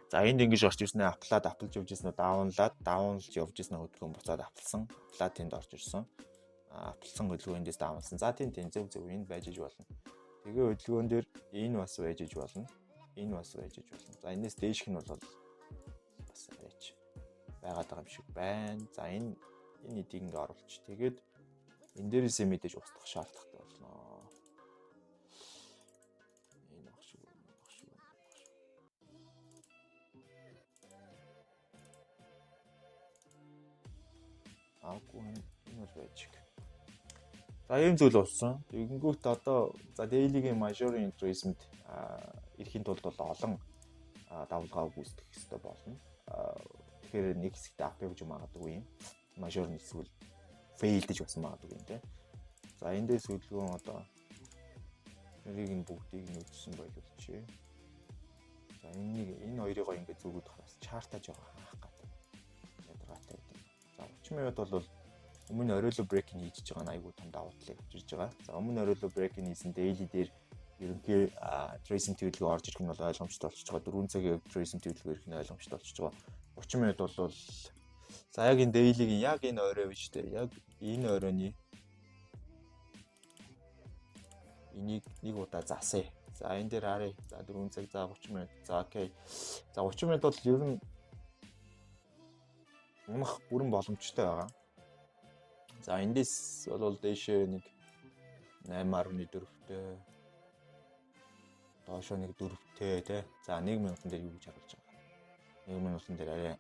За энд ингэж орж ирсэн апплж явж ирсэн даунлж явж ирсэн хөдөлгөөн буцаад апплсан. Апплаад тэнд орж ирсэн. Апплсан хөдөлгөөндөөс даунлсан. За тийм зөв энд байж иж болно. Тэгээ хөдөлгөөн дээр энэ бас байж иж болно. Энэ бас байж иж болно. За энэс дээшх нь бол бас арайч байгаад байгаа юм шиг байна. За энэ эдийг ингээ оруулж. Тэгээд энэ дээрээсээ мэдээж устгах шаардлагатай болно. Энэ ах шиг. Энэ бол байж. За ийм зүйл болсон. Тэгэнгүүт одоо за daily-гийн major-ийн Tracem-д эрэхийн тулд бол олон давалгаа гүйцэтгэх хэрэгтэй болно. Тэгэхээр нэг хэсэгт авто гэж магадгүй юм. Мажор эсвэл failдэж басан магадгүй юм те. За эндээс хөдөлгөөн одоо нэрийг нь бүгдийг нь үзсэн байлуулчих. За энэ хоёрыг ингээд зүгүүдэх бас чартаж байгаа хаах гэдэг. Ядаргаатай гэдэг. За 30 минут бол өмнө оройлоо брейкинг хийж байгаа айгуу том давуу талыг авчирж байгаа. За өмнө оройлоо брейкинг хийсэн daily дээр ерөнхий tracing төлөвлөгөө орж ирэх нь бол ойлгомжтой болчихж байгаа. 4 цагийн tracing төлөвлөгөө ирэх нь ойлгомжтой болчихж байгаа. 30 минут бол за яг энэ daily-гийн яг энэ орой биш үү? Яг энэ оройны энийг нэг удаа засъя. За энэ дээр харъя. За 4 цаг за 30 минут. За окей. За 30 минут бол ер нь унах бүрэн боломжтой байгаа. За эндээс бол дээшээ нэг 8.4-тэй доошоо нэг 4-тэй тий. За 1 минутын дээр юу гэж харуулж байгаа. 1 минутын дээр арай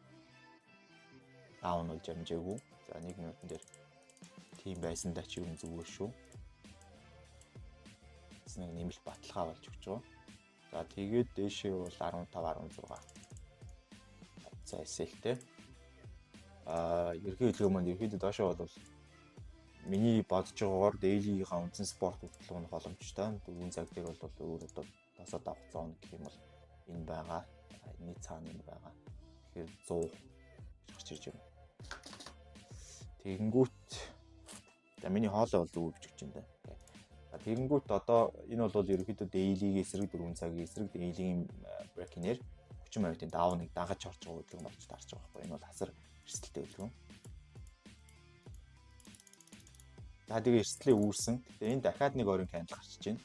даун болж амжаагүй. За 1 минутын дээр тийм байсандаа ч юм зүгээр шүү. Нэг нэмэлт баталгаа болж өгч байгаа. За тэгээд дээшээ бол 15 16. За эсэлтэй. Ерхий хөдөлгөөн маань ерхийдөө доошоо бол миний бодож байгаагаар daily-ийн үндсэн спорт хөдөлгөөн боломжтой. 4 цаг дээр бол өөр одоо тасаа давцаа он гэх юм бол энэ байгаа. Энэний цаана энэ байгаа. Тэгэхээр 100 гарч ирж байна. Тэгэнгүүт за миний хоолой бол зүгээр бичиж байна. Тэгэнгүүт одоо энэ бол ерөнхийдөө daily-ийн эсрэг 4 цагийн эсрэг daily-ийн брейкинээр 30 минутын дауныг дагаж орж байгаа хөдөлгөөн болж таарч байгаа байхгүй. Энэ бол хасар эрсдэлтэй хөдөлгөөн. За тэгээ эрсдлээ үүрсэн. Тэгээ энэ дахиад нэг оройн кандл гарчиж байна.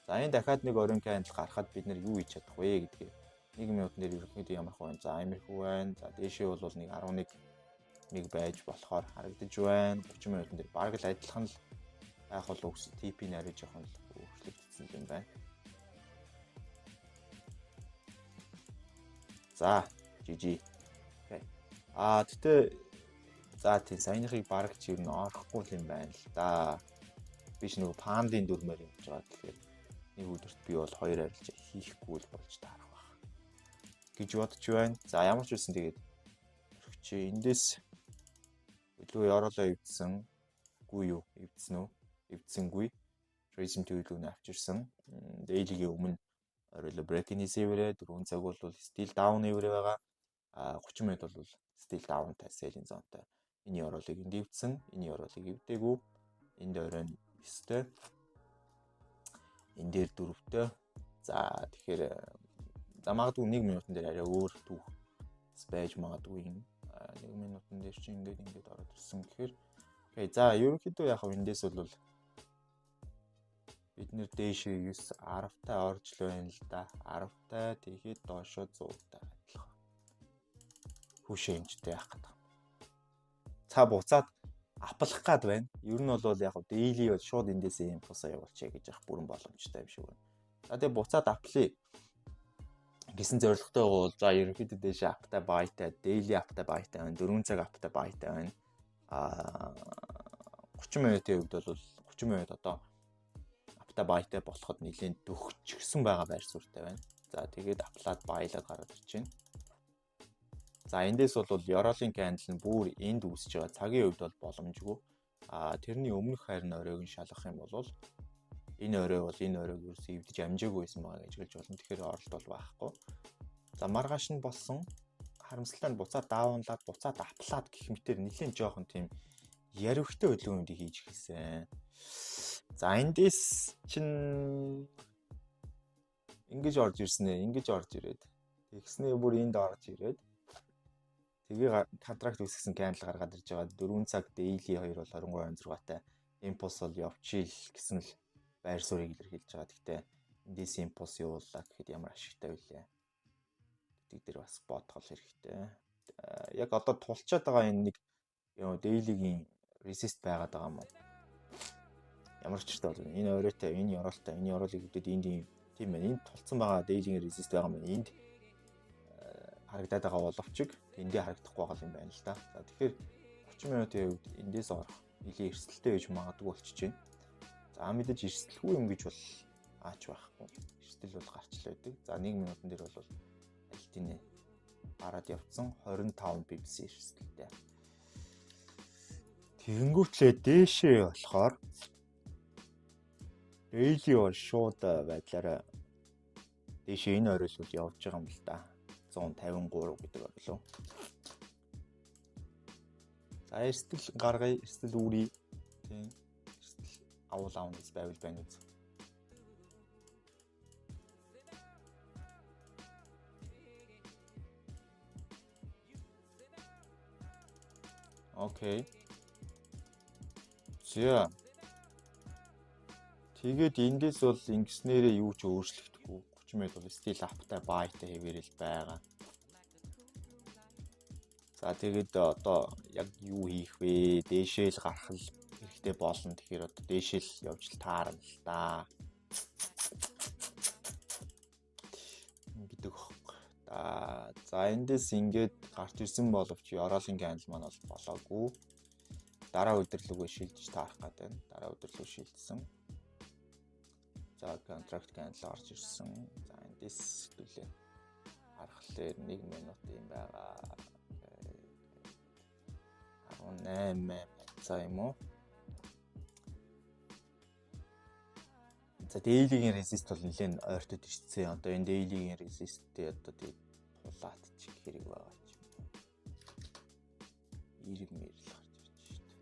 За энэ дахиад нэг оройн кандл гарахад бид нэр юу хийж чадах вэ гэдгийг 1 минутын дээр ерөнхийдөө ямар хөө байна. За амирхүү байна. За дээшээ бол нэг 11 байж болохоор харагдаж байна. 30 минутын дээр бараг л адилхан л яг бол үгс TP нарийн жоохон өөрчлөгдсөн юм байна. За GG. Тэгтээ за тийм саяныхыг бараг ч ер нь орохгүй юм байна л да. Биш нөгөө пандын дүрмээр явж байгаа. Тэгэхээр нэг өдөрт би бол 2 арилж хийхгүй л болж таарах байх гэж бодож байна. За ямар ч үсэн тэгээд чи эндээс илүү яроолоо эвдсэнгүй юу? Эвдсэн үү? Эвдсэнгүй. Tracing төлөвлөгөөний авчирсан. Daily-гийн өмнө оройлоо break-in хийсэвэрээ 4 цаг бол still down эврээ байгаа. 30 минут бол still down та selling zone-тай. Энэ оролыг эвдсэн, энэ оролыг эвдээгүй. Энд оройн 9-тэй. Энэ дээр 4-тэй. За тэгэхээр за магадгүй 1 минутын дээр арай өөр түүх байж магадгүй юм. 1 минутын дээр чи ингээд ороод ирсэн гэхээр окей. За ерөнхийдөө яг эндээс бол бид нэр дээшээ 9 10-тай орж л байна л да. 10-тай тэгэхэд доошоо 100-тай адилхан. Хүшэмжтэй явах гэдэг. Ца буцаад аплах гад байна. Ер нь бол яг daily бол шууд эндээсээ юм тусаа явуулчих гэж явах бүрэн боломжтой юм шиг байна. За тэгээ буцаад аплие гэсэн зорилготой бол за ерөнхийдөө дээшээ аптай байтай, daily аптай байтай байна. 4 цаг аптай байтай байна. 30 минутын хувьд бол 30 минут одоо аптай байтай болоход нэлээд дөхчихсэн байгаа байр суурьтай байна. За тэгээд аплаад байлаад гараад ирж байна. За эндээс бол Yorolin candle нь бүр энд үүсэж байгаа. Цагийн хувьд бол боломжгүй. Тэрний өмнөх харин оройг нь шалгах юм бол энэ орой бол энэ оройг ерөөсөө эвдэж амжаагүй байсан байгаа гэж хэлж болно. Тэгэхээр оролт бол байхгүй. За маргааш нь болсон харамсалтай нь буцаад даунлаад буцаад аплаад гэх мэтээр нэлээд жоохон тийм яривхтэй хөдөлгөөнүүдийг хийж эхэлсэн. За эндээс чинь ингэж орж ирсэн ээ. Ингэж орж ирээд тэгснээ бүр энд орж ирээд тэгээ контракт үүсгэсэн candle гаргаад ирж байгаа. 4 цаг daily 2 бол 23.6-тай импульс бол явчихил гэсэн л байр суурийг илэрхийлж байгаа. Гэхдээ эндээс импульс явууллаа гэхэд ямар ашигтай вэ? Тэд дээр бас бодгол хэрэгтэй. Яг одоо тулчаад байгаа энэ нэг daily-гийн resist байгаад байгаа юм уу? Ямар ч ч бол энэ оройтой, энэ ёроолтой, энэ ёроолыг үдээд энд тийм байна. Энд тулцсан байгаа daily-гийн resist байгаа юм. Энд харагдаад байгаа боловч эндээ харагдахгүй байгаа юм байна л да. За тэгэхээр 30 минутын үед эндээс орох нэлийн эрсдэлтэй байж магадгүй болчихж байна. За мэдээж эрсдэлгүй юм гэж бол аач байхгүй. Эрсдэл бол гарч л байдаг. За 1 минутын дээр бол альтины гараад явцсан 25 bps эрсдэлтэй. Тэгэнгүүтлээ дээшээ болохоор daily бол шууд байдлаараа дээшээ энэ оройс бол явж байгаа юм л да. 153 гэдэг орлоо. За эрсдэл гаргая, эрсдэл үүрий. Тийм. Эрсдэл авуулаанаас байвал байна үз. Окей. За. Тэгээд эндээс бол ингэснээрээ юу ч өөрчлөгдөхгүй. 30 мм бол стил аптай байтай хэвээрэл байгаа. За тэгээд одоо яг юу хийх вэ? Дээшээ л гарах л хэрэгтэй болно. Тэгэхээр одоо дээшээ л явж л таарна л да. Гэдэг хөөх. За эндээс ингээд гарч ирсэн боловч Yorol-ын candle маань бол болоогүй. Дараа удирлууг шилжиж таарах гэдэг байна. Дараа удирлуу шилжсэн. За contract candle орж ирсэн. За эндээс хэлээ. Харахлаар 1 минут юм байгаа. 18 за юм уу? За daily-ийн resist бол нэлээд ойртод ирсэн. Одоо энэ daily-ийн resist-тэй одоо тэгээд тулаат чих хэрэг байгаа ч юм уу. 90 мэр л гарч ирж шүү дээ.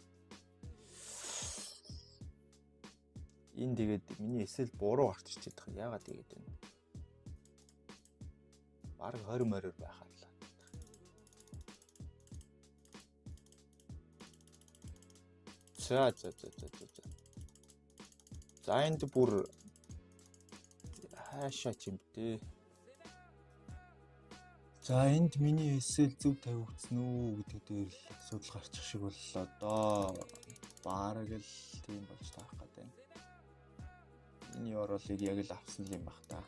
Энэ тэгээд миний эсэл буруу гарч ирж байгаа. Яагаад тэгээд вэ? Бараг 20 морьор байхаа л. За. За энд бүр хаашаа ч юм бэ? За энд миний эсэл зөв тавигдсан уу гэдэг дээр л асуудал гарчих шиг боллоо доо. Бараг л тийм болж таах гэдэг байна. Энэ Yorol-ыг яг л авсан юм бах та.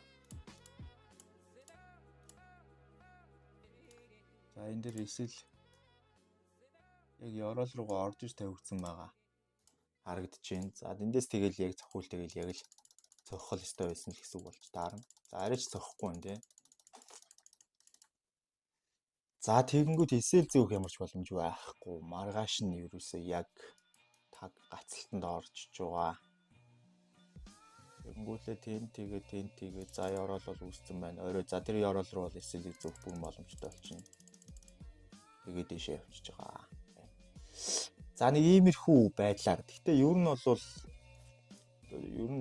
За энэ дээр эсэл яг Yorol руугаа орж иж тавигдсан байгаа. Харагдаж байна. За эндээс тэгэл яг цохиул тэгэл яг л цохол өстой байсан л гэсэн үг болж таарна. За арайч цохихгүй байна тий. За тэгэнгүүт эсэл зөөх ямарч боломж байхгүй. Маргааш нь ерөөсөө яг таг гацалтанд орж иж байгаа. Тэгэнгүүтлээ тент за Yorol бол үүссэн байна. Орой за тэр Yorol руу бол эсэлийг зөөх бүрэн боломжтой болчихно. Тэгээд дэшээ явчихж байгаа. За нэг иймэрхүү байдлаар. Гэхдээ ер нь бол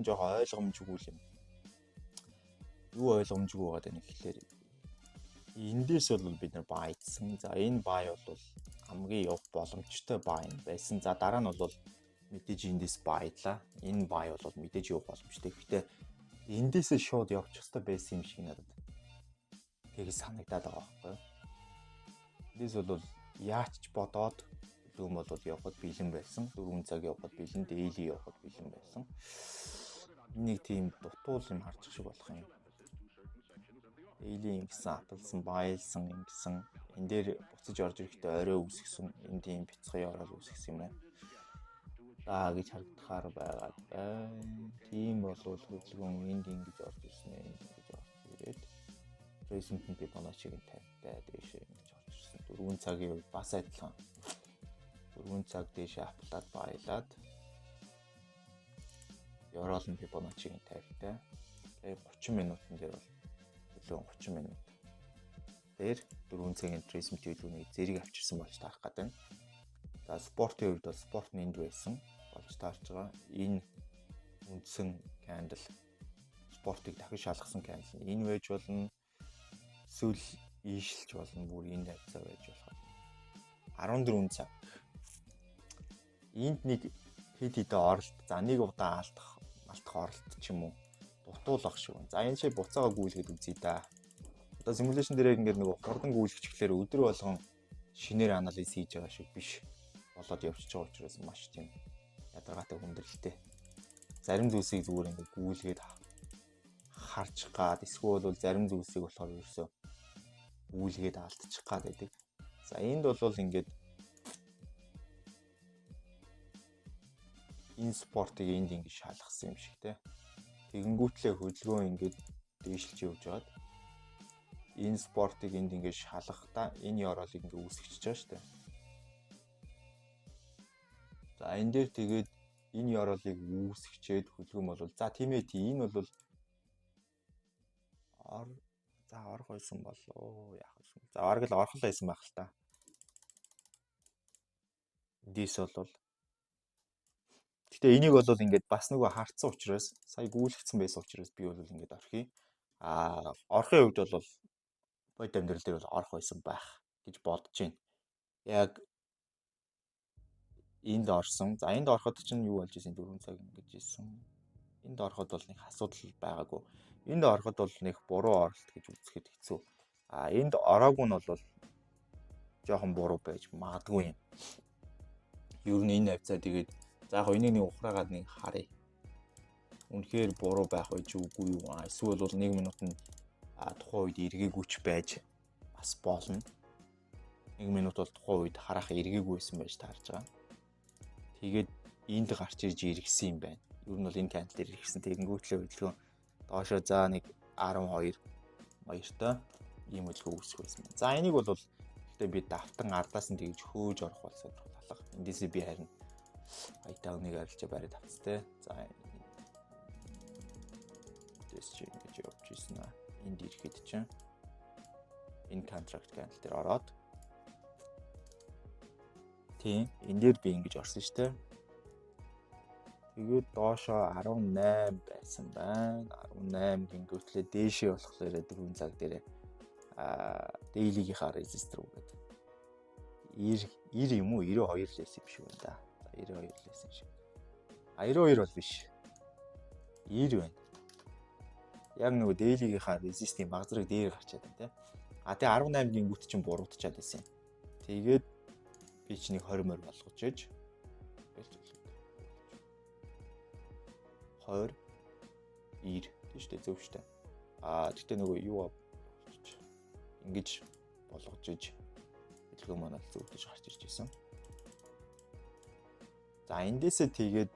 жоохон ойлгомжгүй юм. Юу ойлгомжгүй байгаа даа гэхэлэр эндээс бол бид нар байцсан. За энэ бай бол хамгийн явах боломжтой бай байсан. За дараа нь бол мэдээж эндээс байдлаа. Энэ бай бол мэдээж явах боломжтой. Гэхдээ эндээсээ шууд явах ёстой байсан юм шиг надад тэгээд санагдаад байгаа байхгүй юу? Эндээс бол яач ч бодоод юм бол явахд бэлэн байсан. 4 цаг явахд бэлэн, daily явахд бэлэн байсан. Нэг тийм дутуул юм харчих шиг болох юм. Daily ингэсэн, апалсан, байлсан ингэсэн. Энд дээр буцаж орж ирэхдээ орой үүсгэсэн. Энд тийм бяцхан Yorol үүсгэсэн юм уу? За гэж харагдахаар байгаа. Тийм бол хөдөлгөөн энд ингэж орж ирсэн ээ. Ингэж орж ирээд Recent-ийн Fibonacci-гийн тавьтай дээшээ ингэж орж ирсэн. 4 цагийн үед бас адилхан. 4 цаг дээшээ апплаад баялаад Yorol-ын Fibonacci-гийн тавьтай. Тэгээд 30 минутын дээр бол төлөө 30 минут. Дээр 4 цагийн Recent төлөвний зэрэг авчирсан болж таарах гэдэг. За спортын үед бол спорт нэнд байсан болж таарч байгаа. Энэ үндсэн candle спортыг дахин шалгасан candle. Энэ байж болно. Эсвэл ийшилж болно. Бүр энэ хавцаа байж болох. 14 цаг. Энд нэг хэд хэдэн оролт. За нэг удаа алдах оролт ч юм уу. Дутуулах шиг. За энэ шиг буцаага гүйлгээд үзье да. Одоо симуляшн дээр ингээд нэг хурдан гүйлгэчихлээр өдөр болгон шинээр анализ хийж байгаа шиг биш болоод явчихж байгаа учраас маш тийм ядаргаатай хүндрэлтэй. Зарим зүйлсийг зүгээр ингээд гүйлгээд харчих гад эсвэл бол зарим зүйлсийг болохоор ерөөсөө гүйлгээд алдчих гад байдаг. За энд бол ингээд энэ спортыг энд ингэж шалгасан юм шиг те. Тэгэнгүүтлээ хөдөлгөөн ингээд дээшилж явж байгаад энэ спортыг энд ингээд шалгахдаа энэ ёроолыг ингээд үүсгэчихэж байгаа шүү дээ. За энэ дээр тэгээд энэ ёроолыг үүсгчээд хөдөлгөөн болвол за тийм ээ энэ бол орох байсан болоо яах вэ? За бараг л орхол байсан байх л та. Дис бол гэтээ энийг бол ингээд бас нөгөө хартсан учраас сая гүйлгцсэн байсан учраас би бол ингээд орхив. Орохын үед бол бод амьдрал дээр бол орох байсан байх гэж бодож байна. Яг энд орсон. За энд ороход чинь юу болж исэн 4 цаг ингэж исэн. Энд ороход бол нэг асуудал байгаагүй. Энд ороход бол нэг буруу оролт гэж үзэхэд хэцүү. Энд ороогүй нь бол жоохон буруу байж магадгүй юм. Ер нь энэ хавцаа тэгээд за яг энийг нэг ухраагаад нэг харъя. Үнэхээр буруу байх байж үгүй юу? Эсвэл бол 1 минутанд тухайн үед эргээгүйч байж бас болно. 1 минут бол тухайн үед харах эргээгүйсэн байж таарж байгаа. Тэгээд энд гарч ирж эргэсэн юм байна. Ер нь бол энэ канал дээр эргэсэн. Тэгэнгүүтлээ хөдөлгөөн доошоо за нэг 12 баяртай ийм хөдөлгөөн үүсэх байсан байна. За энийг бол гэхдээ би давтан ардаас нь тэгж хөөж орох болсон талах. Эндээсээ би харин айтауныг арилж бариад авцтай. За дэс чи ингэж явж ирсэн аа. Энд ирэхэд чинь энэ контракт канал дээр ороод тийм энэ дээр би ингэж орсон шүү дээ. Тэгээд доошоо 18 байсан байна. 18 гингүүтлээ дээшээ болохоор 4 цаг дээр дейлигийнхаа резистер үгээд 90 юм уу 92 лээс юм шиг байна да. 92 лээс юм шиг. 92 бол биш. 90 байна. Яг нөгөө дейлигийнхаа резистийн баг зэрэг дээр гарчаад байна те. Тэгээ 18 гингүүт чинь буруутчаад байсан. Тэгээд би ч нэг 20 морь болгож ээж 20 90 тийм шүү дээ зөв шүү дээ. Тэгтээ нөгөө юу ингэж болгож ээж хөдөлгөөн манаа зөвдөж гарч ирж байсан. За эндээсээ тэгээд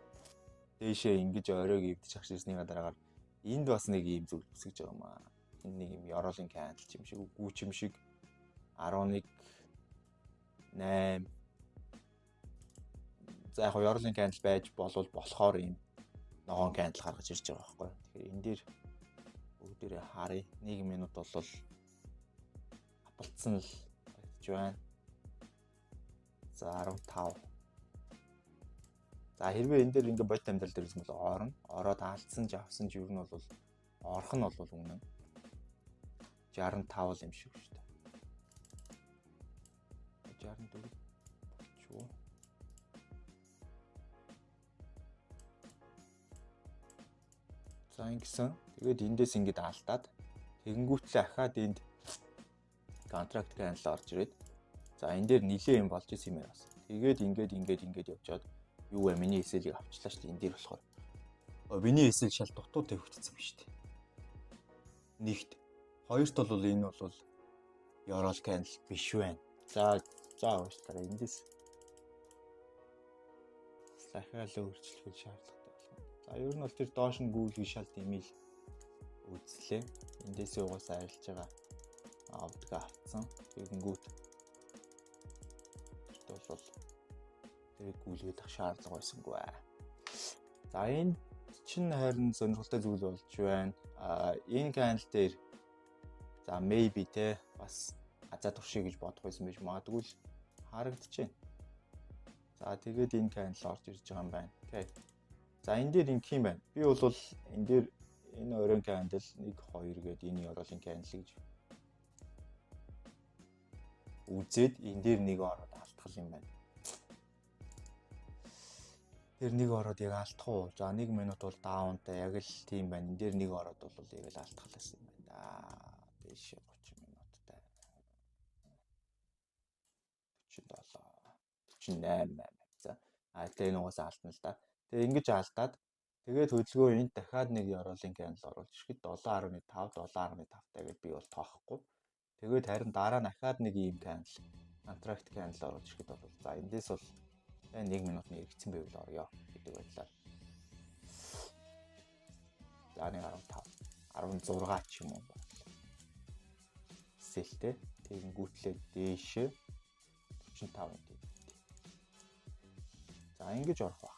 дээшээ ингэж оройг ивдэж гарч ирсний дараагаар энд бас нэг юм зүйл үсгэж байгаа юм аа. Энэ нэг юм ёроолын кандл юм шиг үгүй юм шиг 11 8 за яг ёроолын кандл байж болвол болохоор юм ногоон кандл гаргаж ирж байгаа байхгүй. Тэгэхээр энэ дээр бүгдээрээ харъя. 1 минут бол апалцсан л байж байна. За 15. За хэрвээ энэ дээр ингээ бод амьдрал дээр юм бол ороод алдсан ч авсан ч юу нь бол орох нь бол үнэн 65 юм шиг шүү дээ. 64 болчихоо. За ингэсэн. Тэгээд эндээс ингэж алдаад тэгэнгүүтлээ ахаад энд контракт канал орж ирээд за энэ дээр нилээ юм болж исэн юм яас. Тэгээд ингэж явжгаад юу вэ? Миний эсэлийг авчлаа шүү дээ. Энэ дээр болохоор миний эсэл шал дутуу тавигдсан биз дээ. Нэгт хоёрт бол энэ бол ёроол канал биш байна. За уучлаарай. Эндээс дахиад өөрчлөх шаардлагатай байна. За ер нь бол тэр доош нь гүйлгий шал дэмэл үзлээ. Эндээсээ угаасаа арилж байгаа авдгаа авцсан. Тэгэнгүүт тэрт бол тэр гүйлгээд ах шаардлага байсангүй. За энэ чинь харин сонирхолтой зүйл болж байна. Энэ канал дээр за maybe те бас азаа туршия гэж бодох байсан байж магадгүй л харагдчихэв. За тэгээд энэ канал орж ирж байгаа юм байна. Окей. За энэ дээр ингэх юм байна. Би бол энэ дээр энэ оройн канал 1 2 гээд энэ ёроолын канал гэж үзээд энэ дээр нэг ороод алдах юм байна. Тэр нэг ороод яг алдах уу? За 1 минут бол даунтай яг л тийм байна. Энэ дээр нэг ороод бол яг л алдах лсэн юм байна. Дээш 30 минуттай. 47 48 за. Тэгээ нугаас алдна л да. Тэгээ ингэж алдаад тэгээд хөдөлгөөн энд дахиад нэг ёроолын канал оруулж ирэхэд 7.5 7.5 гэж би бол тоохгүй. Тэгээд харин дараа нь дахиад нэг ийм канал контракт канал оруулж ирэхэд бол за эндээс бол 1 минутны хэрэгцсэн байвал орё гэдэг байдлаар. За 1.15 16 ч юм уу сэлтэй. Тэгэнгүүтлээ дээшээ 45 энэ. За ингэж орох баг.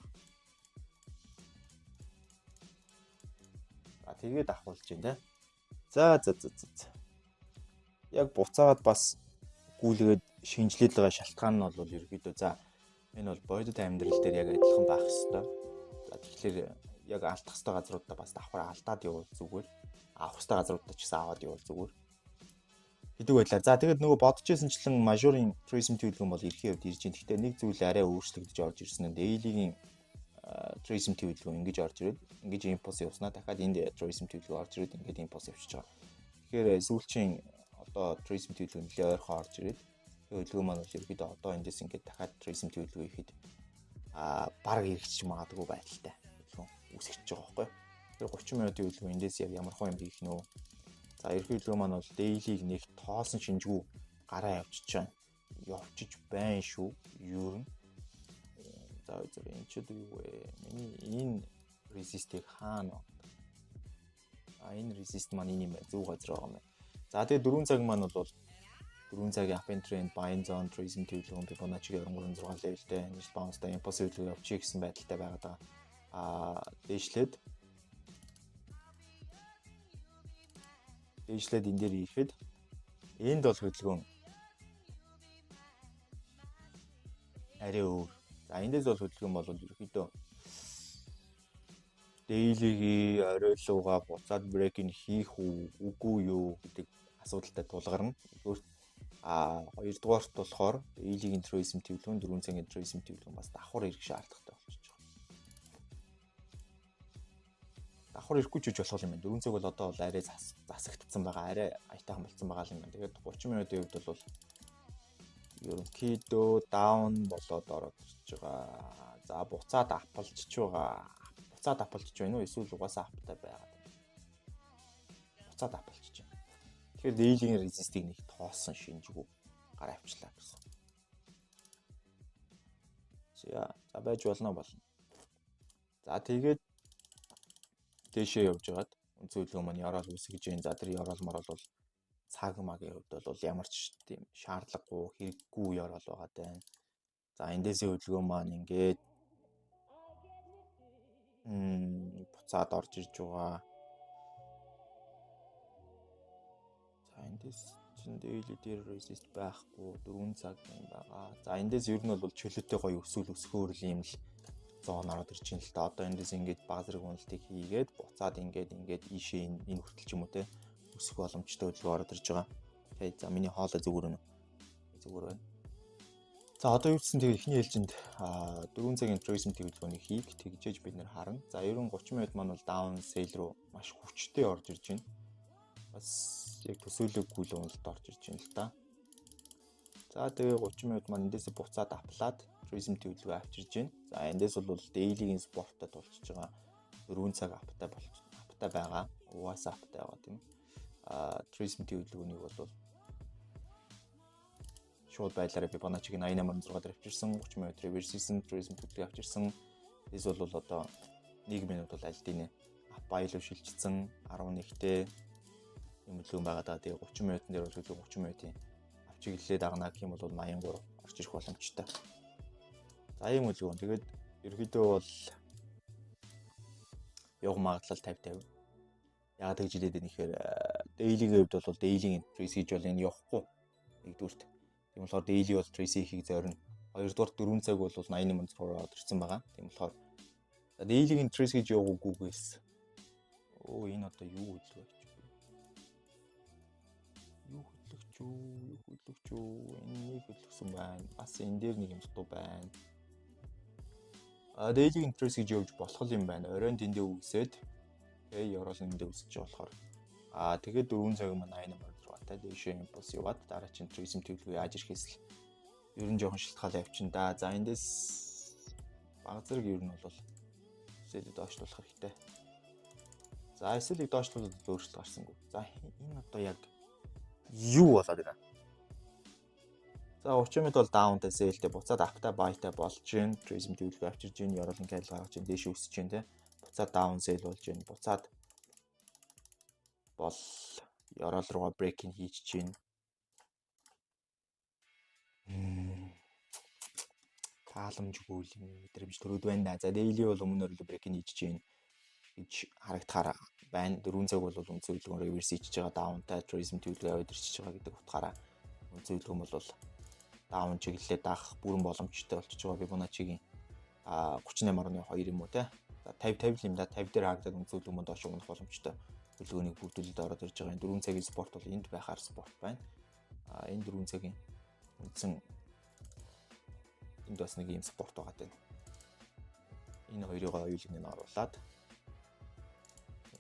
За тэгээд ахуулж байна те. За. Яг буцаагаад бас гүйлгээд шинжилээд байгаа шалтгаан нь бол ерөөдөө за энэ бол бодит амьдрал дээр яг адилхан байх хэрэгтэй. За тэгэхээр яг алдах хэвээр газруудаа бас давхар алдаад явуул зүгээр. Авах хэвээр газруудаа ч гэсэн аваад явуул зүгээр. Гэдэг байдлаар. За тэгээд нөгөө бодож ирсэнчлэн мажорын tourism төлөвлөгөө бол эрхийн хувьд ирж байна. Гэхдээ нэг зүйл арай өөрчлөгдөж орж ирсэн нь daily-гийн tourism төлөвлөгөө ингэж орж ирээд ингэж импульс явуулснаа дахиад энд tourism төлөвлөгөө орж ирээд ингэж импульс явчихж байгаа. Тэгэхээр сүүлчийн одоо tourism төлөвлөгөө нэлээд ойрхон орж ирээд төлөвлөгөө маань бол ерөөдөө одоо эндээс ингэж дахиад tourism төлөвлөгөө ихэд баг эргэчих магадгүй байдалтай үүсгэж байгаа байхгүй. Тэр 30 минутын төлөвлөгөө эндээс яг ямар хөө юм хийх нөө. За ерхий төлөвлөгөө маань бол daily-г нэг тоосон шинжгүй гараа явчихж байна шүү. Юу юм. За зөв энэ ч юу вэ? Миний энэ resist-ийг хаана? Энэ resist маань энэ юм байна. Зөв газар байгаа юм байна. За тэгээ 4 цаг маань бол 4 цагийн up and trend, buying zone, tourism төлөвлөгөө Fibonacci 23.6 levelтэй, initial bounce-тай impulse төлөвлөгөө явуучих гэсэн байдалтай байгаа. Дээшлээд энэ дээр ирэхэд энд бол хөдөлгөөн арай өөр. За эндээс бол хөдөлгөөн бол ерөөхдөө daily-гийн оройлууга буцаад break-ийг хийх үгүй юу гэдэг асуудалтай тулгарна. Хоёрдугаарт болохоор daily-гийн tourism төлөвлөгөө, 4 цагийн tourism төлөвлөгөө бас давхар ирэх шаардлагатай болчихж байгаа. Давхар ирэхгүй ч гэж болох юм байна. 4 цаг бол одоо арай засагдсан байгаа, арай аятайхан болцсон байгаа юм байна. Тэгээд 30 минутын хувьд бол ерөнхийдөө down болоод ороод ирж байгаа. За буцаад апалчж байгаа. Буцаад апалчж байна уу? Эсвэл угаасаа аптай байгаа. Буцаад апалчж байна. Тэгэхээр daily-ийн resist-ийг нэг тоосон шинжгүй гараа авчлаа гэсэн. За байж болно. За тэгээд дээшээ явж байгаад үнцөлгөө маань яраал үсгэж जैन. За тэр яраал марал бол цаг магийн хувьд бол ямар ч тийм шаардлагагүй хэрэггүй яраал байгаа даа. За эндээсээ хөдөлгөөн маань ингээд буцаад орж ирж байгаа. За эндээс чинь daily дээр resist байхгүй 4 цаг юм байгаа. За эндээс ер нь бол чөлөөтэй гоё өсөөр юм л зоон ороод ирж байна л та. Одоо эндээс ингээд баг зэрэг үнэлтийг хийгээд буцаад ингээд ийшээ энэ хүртэл ч юм уу те өсөх боломжтой хөдөлгөөн ороод ирж байгаа. Окей. За миний хоолой зүгээр байна. Зүгээр байна. За одоо юу гэсэн тэгээ эхний ээлжинд 4 цагийн tourism төлөвлөгөөний хийх тэгжээж бид нэр харна. За ерөн 30 минут маань бол down sale руу маш хүчтэй орж ирж байна. Бас яг төсөөлөггүй л уналт орж ирж байна л та. За тэгээ 30 минут маань эндээс буцаад аплаад tourism төлөвлөгөө авчирж байна. За эндээс бол daily-гийн спортод болчихж байгаа 4 цаг аптай байгаа. Угаасаа аптай байгаа тийм. Tourism төлөвлөгөөнийг бол шууд байдлаараа Fibonacci-г 88.6 дээр авчирсан, 30 минут reverse-ийн tourism төлөвлөгөө авчирсан. Эс бол одоо 1 минут бол аль дийнэ баялуу шилжчихсэн 11-тэй юм л байгаа. Тэгээ 30 минутын дээр бол 30 минутын авчиглэлээ дагнаа гэх юм бол 83 орж ирэх боломжтой. За ийм үлгэн. Тэгээд ерөөдөө бол явах магадлал 50-50. Яагаад гэж хэлээд байна гэхээр daily-гийн хувьд бол daily-гийн trace хийж бол энэ явахгүй. Нэгдүгürt. Тийм болохоор daily бол trace хийхийг зорино. Хоёрдугаар 4 цаг бол 88.6 ороод ирсэн байгаа. Тийм болохоор daily-гийн trace хийж яваагүйгээс энэ одоо юу хэлэх вэ? Юу хөдлөгч юу? Энийг хөдлөсөн байна. Бас энэ дээр нэг юм дутуу байна. Daily interest гэж явж болох юм байна. Оройн дэндээ үгсээд евроол нэндээ үсэж болохоор тэгээд 4 цаг маань 88.6 дэшээ импульс яваад дараа чинь tourism төлөвлөгөө яаж ирэхээс л ер нь жоохон шилтгаал явчихна да. За эндээс баг зэрэг ер нь бол эсэлийг доошлуулах хэрэгтэй. За эсэлийг доошлуулаад өөрчлөлт гарсангүй. За энэ одоо яг юу болоод байна? За 30 минут бол даунтай сэлтэй буцаад аптай байтай болж гин tourism төлөвлөгөө авчирж гин яруулан кайл гаргаж гин дээш өсөж гин те буцаад даун сэл болж гин буцаад бол Yorol руугаа брейкинг хийж чинь. Тааламжгүй л мэдрэмж төрөд байна да. За daily бол өмнө нь брейкинг хийж чинь гэж харагдахаар байна. 4 цаг бол үнцэн хөдөлгөөн реверс хийж байгаа даунтай tourism төлөвлөгөө удирчиж байгаа гэдэг утгаараа үнцэн хөдөлгөөн бол даун чиглэлээ даах бүрэн боломжтой болчихж байгаа Fibonacci-гийн 38.2 юм уу те. За 50 юм да. 50 дээр хаагдаад үнцэн хөдөлгөөн доош унах боломжтой хөдөлгөөнийг бүрдүүлэлд ороод ирж байгаа. Энэ 4 цагийн спорт бол энд байхаар спорт байна. Энэ 4 цагийн үндсэн энд бас нэг юм спорт байгаа тань. Энэ хоёрыг оюулын нь оруулаад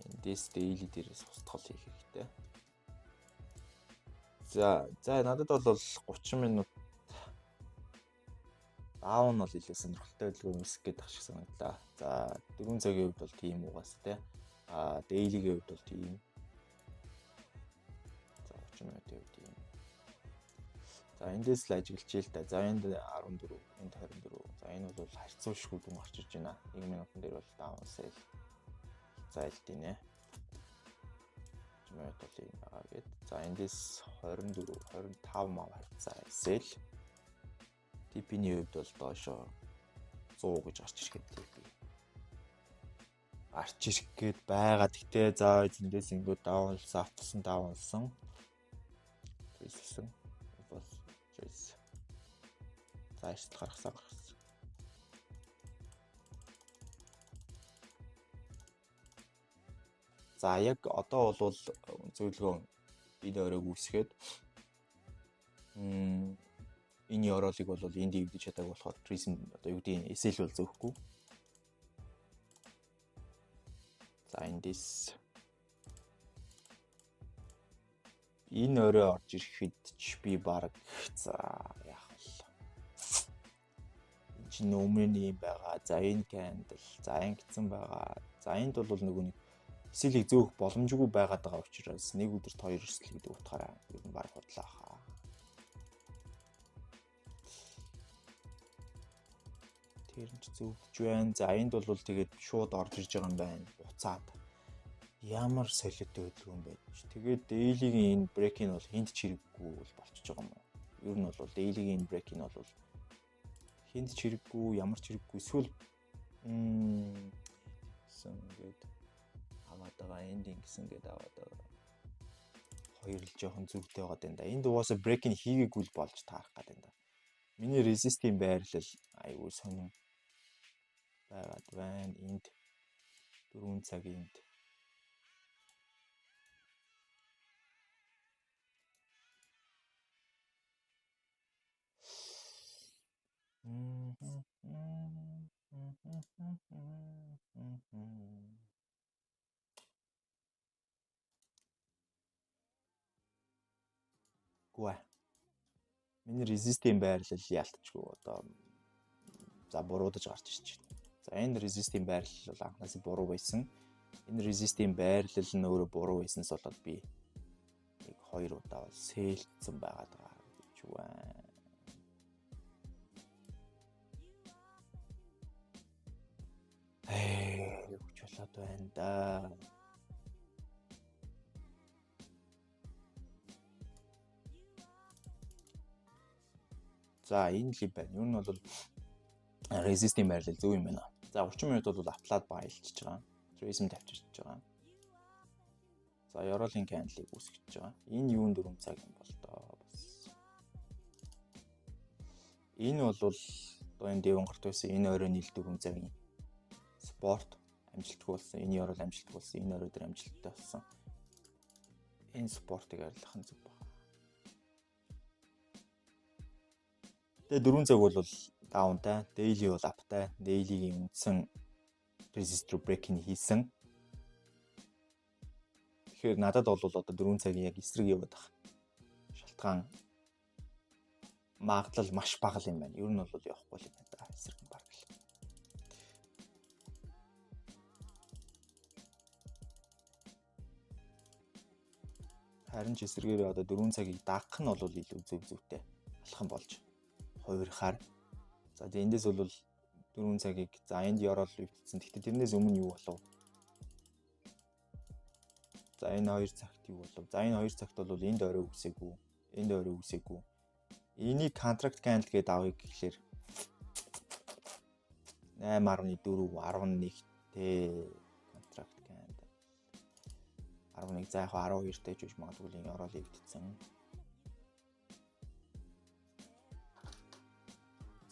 эндээс daily дээрээс устгал хийх хэрэгтэй. За надад бол 30 минут даун бол илүү сонирхолтой хөдөлгөөн үүсгэх гэдэг шиг санагдлаа. За 4 цагийн хувьд бол тийм угаас те. Daily-гийн хувьд бол тийм. За 30 минутын хувьд тийм. За эндээс л ажиглаж ийл та. За энд 14, энд 24. За энэ бол харьцуулшгүй дүн гарч ирж байна. 1 минутын дээр бол даун сел. За илтээ нэ. 30 минут бол юм байгаа гэд. За эндээс 24, 25 мав харьцаа сел. TP-ний хувьд бол доошоо 100 гэж гарч ирэхэд TP. Арч ирэх гээд байгаа. Тэгтээ за эндээс ингээд даунлсан, автсан даунлсан. Трейсэн. Бас трейс. За эрт гаргасан. За яг одоо бол зөвлөгөө энэ өрөөг үүсгээд энэ Yorol-ыг бол энд ивдэж чадаагүй болохоор Prism одоо юу гэдэг нь SL бол зөөхгүй. За эндээс энэ өрөө орж ирэхэд ч би баг за яах вэ? Энд чинь өмнө юм байгаа. За энэ candle, за ингэсэн байгаа. За энд бол нөгөө нэг SL-ийг зөөх боломжгүй байгаад байгаа учраас нэг өдөрт 2 SL гэдэг утгаараа ер нь баг бодлоо хаа. Тэр нь зөвдөж байна. За энд бол тэгээд шууд орж ирж байгаа юм байна. Буцаад ямар солиотой хөдөлгөөн байж. Тэгээд daily-гийн энэ break-ийн бол хинт чирэггүй болчихж байгаа юм уу? Ер нь бол daily-гийн энэ break-ийн бол хинт чирэггүй, ямар чирэггүй эсвэл ингээд аваад байгаа ending гэсэн гээд аваад байгаа. Хоёр л жоохон зүгтэй байгаа юм да. Энд угаасаа break-ийг хийгээгүй л болж таарах гэдэг юм да. Миний resist-ийн байрлал айгүй сонин байгаад байна. Энд 4 цагийн Гүэ. Миний resist-ийн байрлал яалтчгүй одоо за буруудаж гарч ирж байна. За энэ resist-ийн байрлал бол анхнаасаа буруу байсан. Энэ resist-ийн байрлал нь өөрөө буруу байснаас болоод би нэг 2 удаа бол сэлцсэн байгаад байгаа гэж байна. Юу ч болоод байна да. За энэ л байна. Юу нь бол resist-ийн байрлал зөв юм байна. За 30 минут бол апплад байлчиж байгаа. Trace-м тавьчихж байгаа. За Yorol-ийн candle-ыг үүсгэж байгаа. Энэ юун 4 цаг юм бол доо бас. Энэ бол одоо энэ дэвэн гарт байсан энэ оройн ил 4 цагийн спорт амжилттай болсон. Энэ Yorol амжилттай болсон. Энэ орой дээр амжилттай болсон. Энэ спортыг арилгах нь зөв байна. Тэгээ 4 цаг бол даунтай, daily бол аптай, daily-гийн үндсэн resistor break-ийг хийсэн. Тэгэхээр надад бол одоо 4 цагийн яг эсрэг яваад байгаа. Шалтгаан магадлал маш бага юм байна. Ер нь бол явахгүй л юм да. Эсрэг нь баг л. Харин ч эсрэгээр одоо 4 цагийг даах нь бол илүү зөвтэй алхам болж хувирхаар. За тэгээ эндээс бол 4 цагийг за энд Yorol өвдсөн. Гэхдээ тэрнээс өмнө юу болов? За энэ хоёр цагт юу болов? За энэ хоёр цагт бол энд орой үсээгүй. Энд орой үсээгүй. Энийг contract candle гэдэг авъя гэхлээр 8.4 11-тэй contract candle 11 за яг 12-тэй ч гэж магадгүй энэ орол ивдсэн.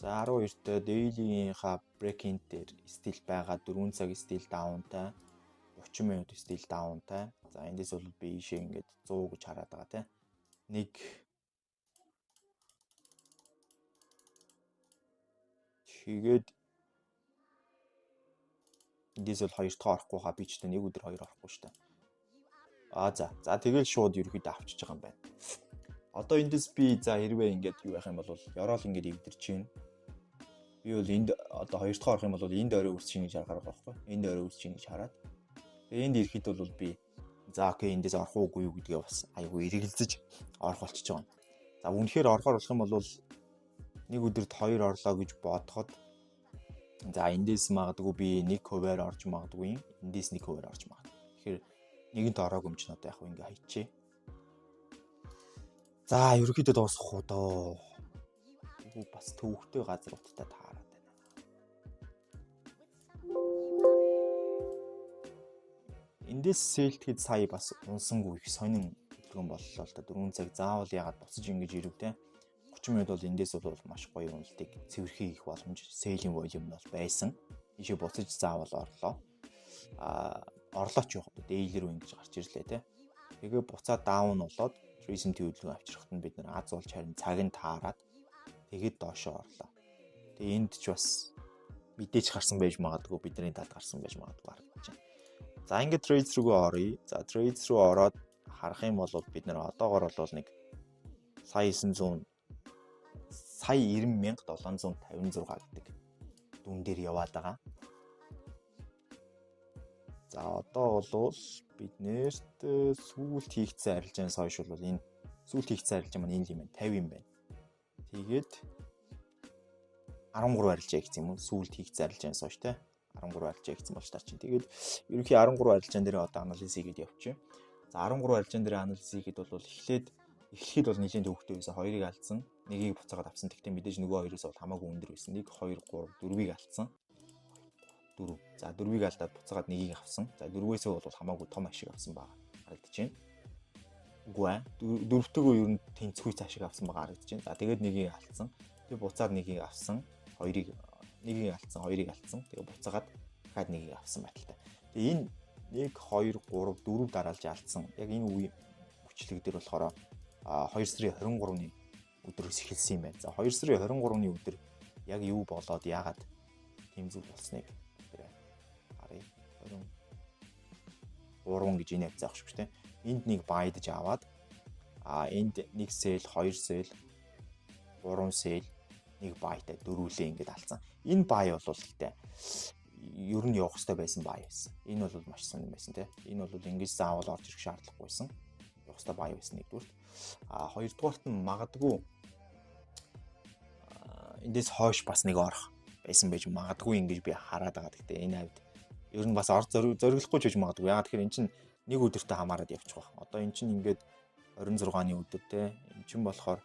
За 12-тэй daily-ийнхаа break-in дээр стил байгаа 4 цаг стил даунтай 30 минут стил даунтай. За эндээс бол би ийшээ ингээд 100 гэж хараад байгаа тийм. Нэг тэгээд эндээс бол 2 дахь орохгүй хаа би ч гэдэг нэг өдөр 2 орохгүй шүү дээ. За тэгэл шууд ерөөхдөө авчиж байгаа юм байна. Одоо эндээс би за хэрвээ ингээд юу яах юм бол ёроол ингээд эвдэрч чинь би бол энд одоо 2 дахь орох юм бол энд орой үрч чинь гэж харах байхгүй. Энд орой үрч чинь гэж хараад тэгээ энд ирэхэд бол би за окей эндээс орох уугүй юу гэдгээ бас айгүй эргэлзэж орох болчихж байгаа. За үнэхээр орохоор болох юм бол нэг өдөрт 2 орлоо гэж бодоход за эндээс магадгүй би 1% орж магадгүй эндээс 1% орж магадгүй. Тэгэхээр нэгэнт ороогүй юм чинь одоо яг ингээ хайчээ. За ерөөхдөө дуусах уу доо. Бас төвхтэй газар уттай таараад байна. Эндээс сэлтгэд сая бас унсангүй их сонин хөдөлгөөн боллоо л да 4 цаг заавал ягаад буцаж ингэж ирв те 30 минут бол эндээс бол маш гоё үнэлтийг цэвэрхий их боломж сейлийн волюм нь бол байсан. Ийшээ буцаж заавал орлоо. Орлооч явах одоо daily руу ингэж гарч ирлээ те. Тэгээ буцаад даун болоод recent хөдөлгөөн авчрахад нь бид нэр аз болж харин цаг нь таарад тэгээд доошоо орлоо. Тэгээ энд ч бас мэдээж гарсан байж магадгүй бидний талд гарсан байж магадгүй харагдаж байна. За ингээд trades рүүгээ оръё. За trades руу ороод харах юм бол бид нэр одоогоор бол нэг сая 900 сая 90,756 гэдэг дүн дээр яваад байгаа. За одоо бол бид нэрт сүүлд хийгдсэн арилжаанаас хойш бол энэ сүүлд хийгдсэн арилжаа маань энэ юм байна 50 юм байна. Тэгээд 13 арилжаа хийгдсэн юм уу? Сүүлд хийгдсэн арилжаанаас хойш те 13 арилжаа хийгдсэн болж таар чинь. Тэгээд ерөнхий 13 арилжаан дээр одоо анализ хийгээд явчих. За 13 арилжаан дээр анализ хийхэд бол эхлэхэд бол нэлийн төвхтэй байсан. Хоёрыг алдсан. Нэгийг буцаагаад авсан. Тэгтээ мэдээж нөгөө хоёроос бол хамаагүй өндөр байсан. 1 2 3 4-ийг алдсан. 4. За 4-ийг алдаад буцаагаад нэгийг авсан. За 4-өөсөө бол хамаагүй том ашиг авсан байгаа. Харагдаж байна. Үгүй ээ. 4-төөгөө ер нь тэнцгүй ашиг авсан байгаа харагдаж байна. За тэгээд нэгийг алдсан. Тэгээд буцаад нэгийг авсан. Нэгийг алдсан, хоёрыг алдсан. Тэгээд буцаагаад дахиад нэгийг авсан байдалтай. Тэгээд энэ 1 2 3 4 дараалж алдсан. Яг энэ үеийн хүчлэг дээр болохоор 2 сарын 23-ны өдрөөс эхэлсэн юм байна. За 2 сарын 23-ны өдөр яг юу болоод яагаад тийм зүйл болсныг харъя. 23 гэж энэ явцсан аахгүй шүү дээ. Энд нэг байдж аваад энд 1 сэл, 2 сэл, 3 сэл, 1 байтай дөрвөлээ ингэж алдсан. Энэ бай бол гэхдээ ер нь явах хэрэгтэй байсан бай байсан. Энэ бол маш сонирн байсан тийм. Энэ бол ингэж заавал орж ирэх шаардлагагүйсэн. Явах хэрэгтэй бай байсан нэгдүгээр. Хоёрдугаарт нь магадгүй эндээс хойш бас нэг орох байсан байж магадгүй ингэж би хараад байгаа. Гэхдээ энэ хавьд ер нь бас орж зориглохгүй ч гэж магадгүй. Ягаад тэгэхээр эн чинь нэг өдөртөө хамаарад явчих واخ. Одоо эн чинь ингээд 26-ны өдөр те. Эн чинь болохоор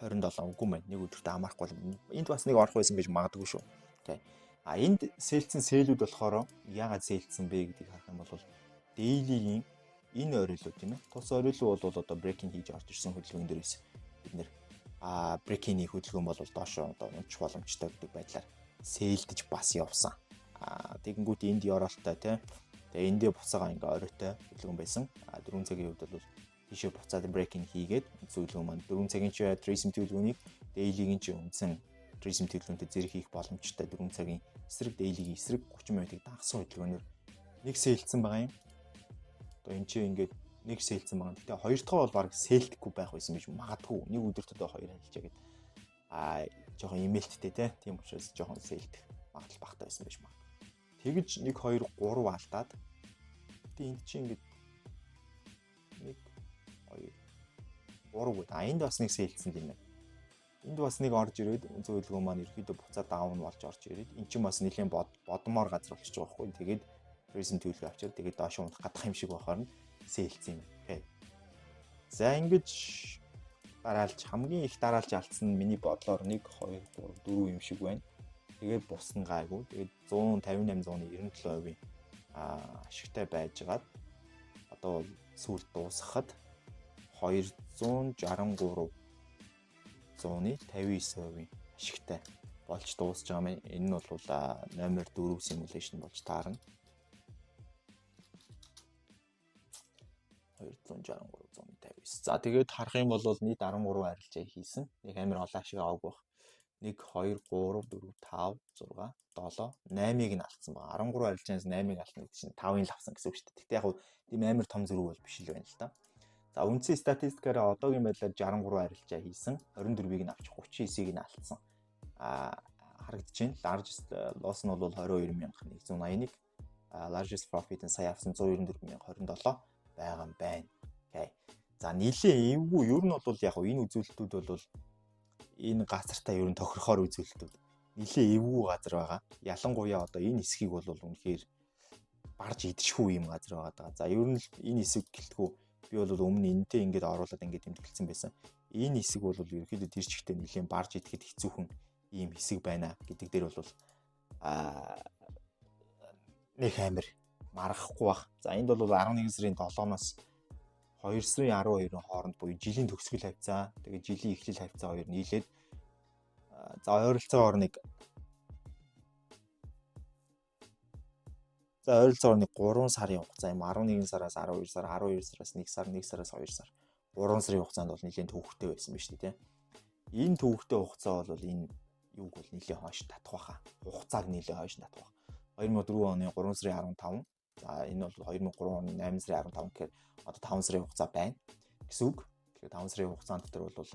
27 үгүй мэн нэг өдөртөө хамаарахгүй. Энд бас нэг орох байсан гэж магадгүй шүү. Тэ. Энд сэлцэн сэлүүд болохоор яагаад сэлцсэн бэ гэдгийг харах юм бол daily-ийн энэ орилуу тийм ээ. Тус орилуу бол одоо break-in хийж орж ирсэн хөдөлгөөн дээрээс бид нэр break-in-ийн хөдөлгөөн бол доошоо одоо унчих боломжтой гэдэг байдлаар сэлдэж бас явсан. Тэгэнгүүт энд ёроолтой тийм. Тэгээ эндээ буцаага ингээ оройтой хөдөлгөөн байсан. 4 цагийн хувьд бол тийшээ буцаад break-in хийгээд зөвлөгөө маань 4 цагийн чи tracing төлөвлөгөөнийг daily-ийн чи үндсэн tracing төлөвлөгөөнтэй зэрэг хийх боломжтой 4 цагийн эсрэг daily-ийн эсрэг 30 минутыг дагсан хөдөлгөөнөөр нэг сэлдсэн байгаа юм. Одоо энэ чи ингээд нэг сэлдсэн байгаа. Гэтэ хоёр дахь бол баг сэлдэхгүй байх байсан гэж магадгүй. Нэг өдөрт одоо хоёр хэлжээ гэд. Жоохон имэйлттэй тийм учраас жоохон сэлдэх магадлал багтаа байсан байж магадгүй. Тэгэж 1 2 3 алдаад тэгээ энд чи ингээд 1 2 3 гээд энд бас нэг сэлдсэн юм байна. Энд бас нэг орж ирээд зөвлөгөө маань ерөөдөө буцаад даун болж орж ирээд эн чинь бас нэлийн бодмоор газар болчихж байгаа байхгүй. Тэгээд tourism төлөв авчирд тэгээд доош унах гадах юм шиг байхаар нь сэлцсэн юм. Окей. За ингэж дараалж хамгийн их дараалж алдсан нь миний бодлоор 1 2 3 4 юм шиг байна. Тэгээд бус нь гайгүй. Тэгээд 158-197% ашигтай байжгаад одоо сүүлд дуусгахад 263 зууны 59% ашигтай болж дуусж байгаа юм. Энэ нь бол номер 4 simulation болж таарна. 263,159. За тэгээд харах юм бол нийт 13 арилжаа хийсэн. Нэг амар олон ашиг аваагүй байх. 1 2 3 4 5 6 7 8-ыг нь алдсан байна. 13 арилжаанаас 8-ыг алдсан гэдэг чинь 5-ыг л авсан гэсэн үг шүү дээ. Тэгтээ яг тийм амар том зэрэг бол биш л байна л да. За үндсэн статистикаараа одоогийн байдлаар 63 арилжаа хийсэн. 24-ийг нь авч 39-ийг нь алдсан. Харагдаж байна. Largest loss нь бол 22,181. Largest profit нь сая авсан 194,027 байгаа юм байна. Окей. За нийлээ эвгүй ер нь бол яг энэ үзүүлэлтүүд бол энэ газартаа ер нь тохирохоор үзүүлэлтүүд нийлээ эвгүй газар байгаа. Ялангуяа одоо энэ хэсгийг бол үнэхээр барж идчихгүй юм газар байгаа. За ер нь энэ хэсэг гэлтгүү би бол өмнө энэтэй ингээд оруулаад ингээд тэмдэглэсэн байсан. Энэ хэсэг бол ерөөхдөө тэр чигтээ нэлийн барж идэхэд хэцүүхэн ийм хэсэг байна гэдэг дээр бол нэг амир маргахгүй бах. За энд бол 11 сарын 7-оос 2 сарын 12-ны хооронд буюу жилийн төгсгөл хавцаа, тэгээд жилийн эхлэл хавцаа хоёр нийлээд за ойролцоогоор нэг 3 сарын хугацаа юм. 11 сараас 12 сар, 12 сараас 1 сар, 1 сараас 2 сар. 3 сарын хугацаанд бол нэлийн төвөгтэй байсан биз дээ, тийм. Энэ төвөгтэй хугацаа бол энэ юуг бол нэлийн хойш татах байхаа. Хугацааг нэлийн хойш татах. 2004 оны 3 сарын 15. За энэ бол 2003 оны 8 сарын 15 гэхээр одоо 5 сарын хугацаа байна гэсэн үг. Тэгэхээр 5 сарын хугацаанд дотор бол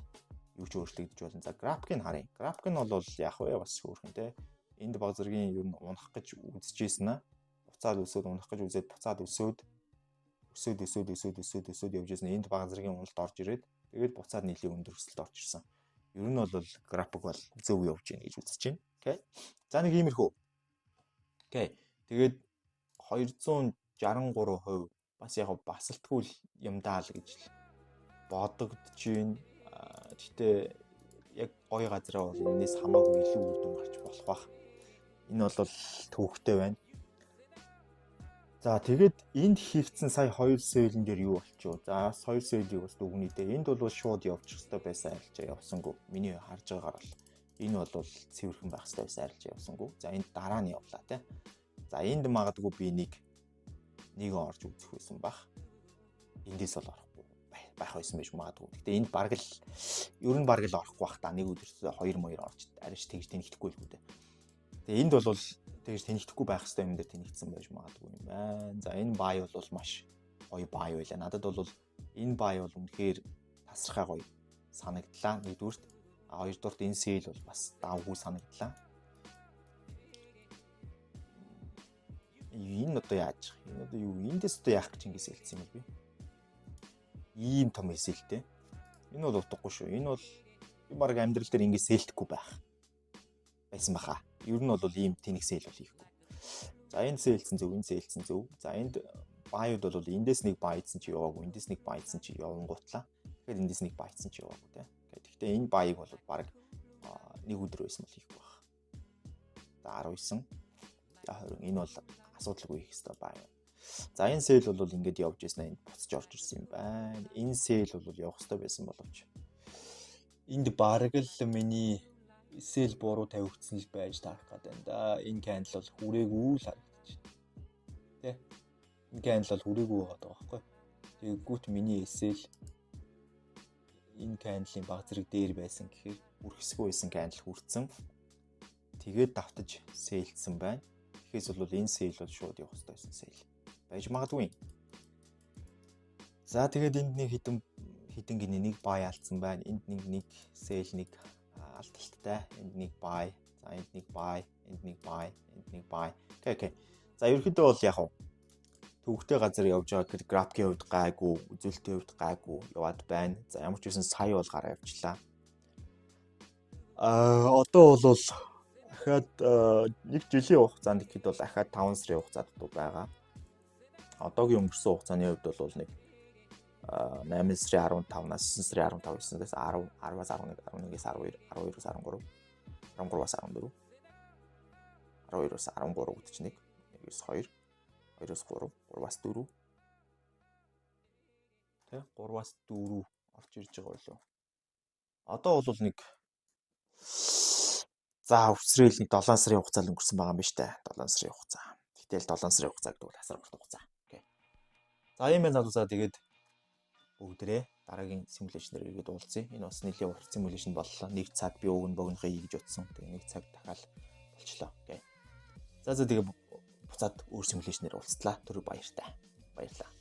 юу ч өөрчлөгдөж болно. За графикийг харъя. График нь бол яг вэ бас хөөрхөн те. Энд баг зэргийн юу унах гэж үзэжсэн аа. Буцаад өсөөд унах гэж үзээд буцаад өсөөд явж ирсэн. Энд баг зэргийн уналт орж ирээд тэгээд буцаад нийлийн өндөр өсөлт орж ирсэн. Ер нь бол график бол зөв явж байна гэж үзэж байна. Окей. За нэг иймэрхүү. Окей. Тэгээд 263% бас яг басалтгүй юм даа л гэж бодогдож байна. Гэхдээ яг гоё газараа бол энэс хамаагүй илүү үр дүн гарч болох бах. Энэ бол төвөгтэй байна. За тэгээд энд хийвцэн сая 2 сэйлэн дээр юу болчихоо. За 2 сэйлийг бас дүгнээ дээ. Энд бол шууд явчих хэвээр байсан арилжаа явсангүй. Миний харж байгаагаар бол энэ бол цэвэрхэн байх хэвээр байсан арилжаа явсангүй. За энд дараа нь явлаа те. За энд магадгүй би нэг орж үзэх байсан бах. Эндээс бол орохгүй байх байсан байж магадгүй. Гэтэ энд бараг л ер нь бараг л орохгүй бах та. Нэг өдөртөө 2 орж арич тэгж тэнэгдэхгүй л үү дээ. Тэгээ энд бол тэгж тэнэгдэхгүй байх хэвээр юм дээр тэнэгдсэн байж магадгүй юм байна. За энэ бай бол маш гоё бай байлаа. Надад бол энэ бай бол үнэхээр тасархай гоё санагдлаа. Нэгдүгürt хоёрдугаарт энэ сейл бол бас давгүй санагдлаа. Энэ одоо яаж? Энэ одоо юу? Эндээс одоо яах гэж ингэ сэлцсэн юм бэ? Ийм том эсэлтэй. Энэ бол утгагүй шүү. Энэ бол би баг амьдрал дээр ингэ сэлдэхгүй байсан баха. Ер нь бол ийм тэнэг сэйл бол хийхгүй. За энэ сэлцэн зөв, энэ сэлцэн зөв. За энд бааюуд бол эндээс нэг баайдсан чи яваагүй, эндээс нэг баайдсан чи явангуутлаа. Тэгэхээр эндээс нэг баайдсан чи яваагүй те. Гэхдээ энэ баайг бол баг нэг өдөр байсан бол хийхгүй баха. За 19. За 20. Энэ бол асуудалгүй хийх хэрэгтэй бай. За энэ сейл бол ингэж явж ирсэн энд буцаж орж ирсэн юм байна. Энэ сейл бол явах хэрэгтэй байсан боловч энд бараг л миний сейл буруу тавигдсан л байж таарах гэдэг да. Энэ кандл бол хүрээгүй л харагдаж байна. Тэ? Энэ кандл бол хүрээгүй байгаа байхгүй. Тэгээгүүт миний сейл энэ кандлын баг зэрэг дээр байсан гэхээр үргэсгүй байсан кандл хүрсэн. Тэгээд давтаж сейлдсэн байна. Тэгэхээс бол энэ сейл бол шууд явах хэрэгтэй байсан сейл байж магадгүй. За тэгээд энд нэг хитэн гинэ нэг бай алдсан байна. Энд нэг сейл нэг алдалттай. Энд нэг бай. За энд нэг бай, энд нэг бай, энд нэг бай. Окей. За ерөнхийдөө бол яг төвөгтэй газар явж байгаа гэхэд графикийн хувьд гайгүй, үзүүлэлтийн хувьд гайгүй яваад байна. За ямар ч үсэн сая бол гараа явчлаа. Одоо бол дахиад нэг жилийн хугацаанд ихэд бол дахиад 5 сарын хугацаад байгаа. одоогийн өнгөрсөн хугацааны хувьд бол нэг 8 сарын 15-наас 9 сарын 15, 9-ээс 10, 10-аас 11, 11-ээс 12, 12-аас 13, 13-аас 14, 12-аас 13 гэдэг чинь 1-ээс 2, 2-аас 3, 3-аас 4. Тэ 3-аас 4 орж ирж байгаа болов. Одоо бол нэг за өвсрэл нэг 7 сарын хугацаа л өнгөрсөн байгаа юм байна штэ. 7 сарын хугацаа. Гэтэл 7 сарын хугацаа гэдэг бол асар урт хугацаа. Окей. За ийм байна залуусаа тэгээд бүгдээрээ дараагийн симуляшнээр ирээд уулзъя. Энэ бас нэлийн урт симуляшн боллоо. Нэг цаг би уг нь богинохыг хийж утсан. Тэгээ нэг цаг дахиад болчлоо. Окей. За тэгээ буцаад өөр симуляшнээр уулзлаа. Түр баяртай. Баярлалаа.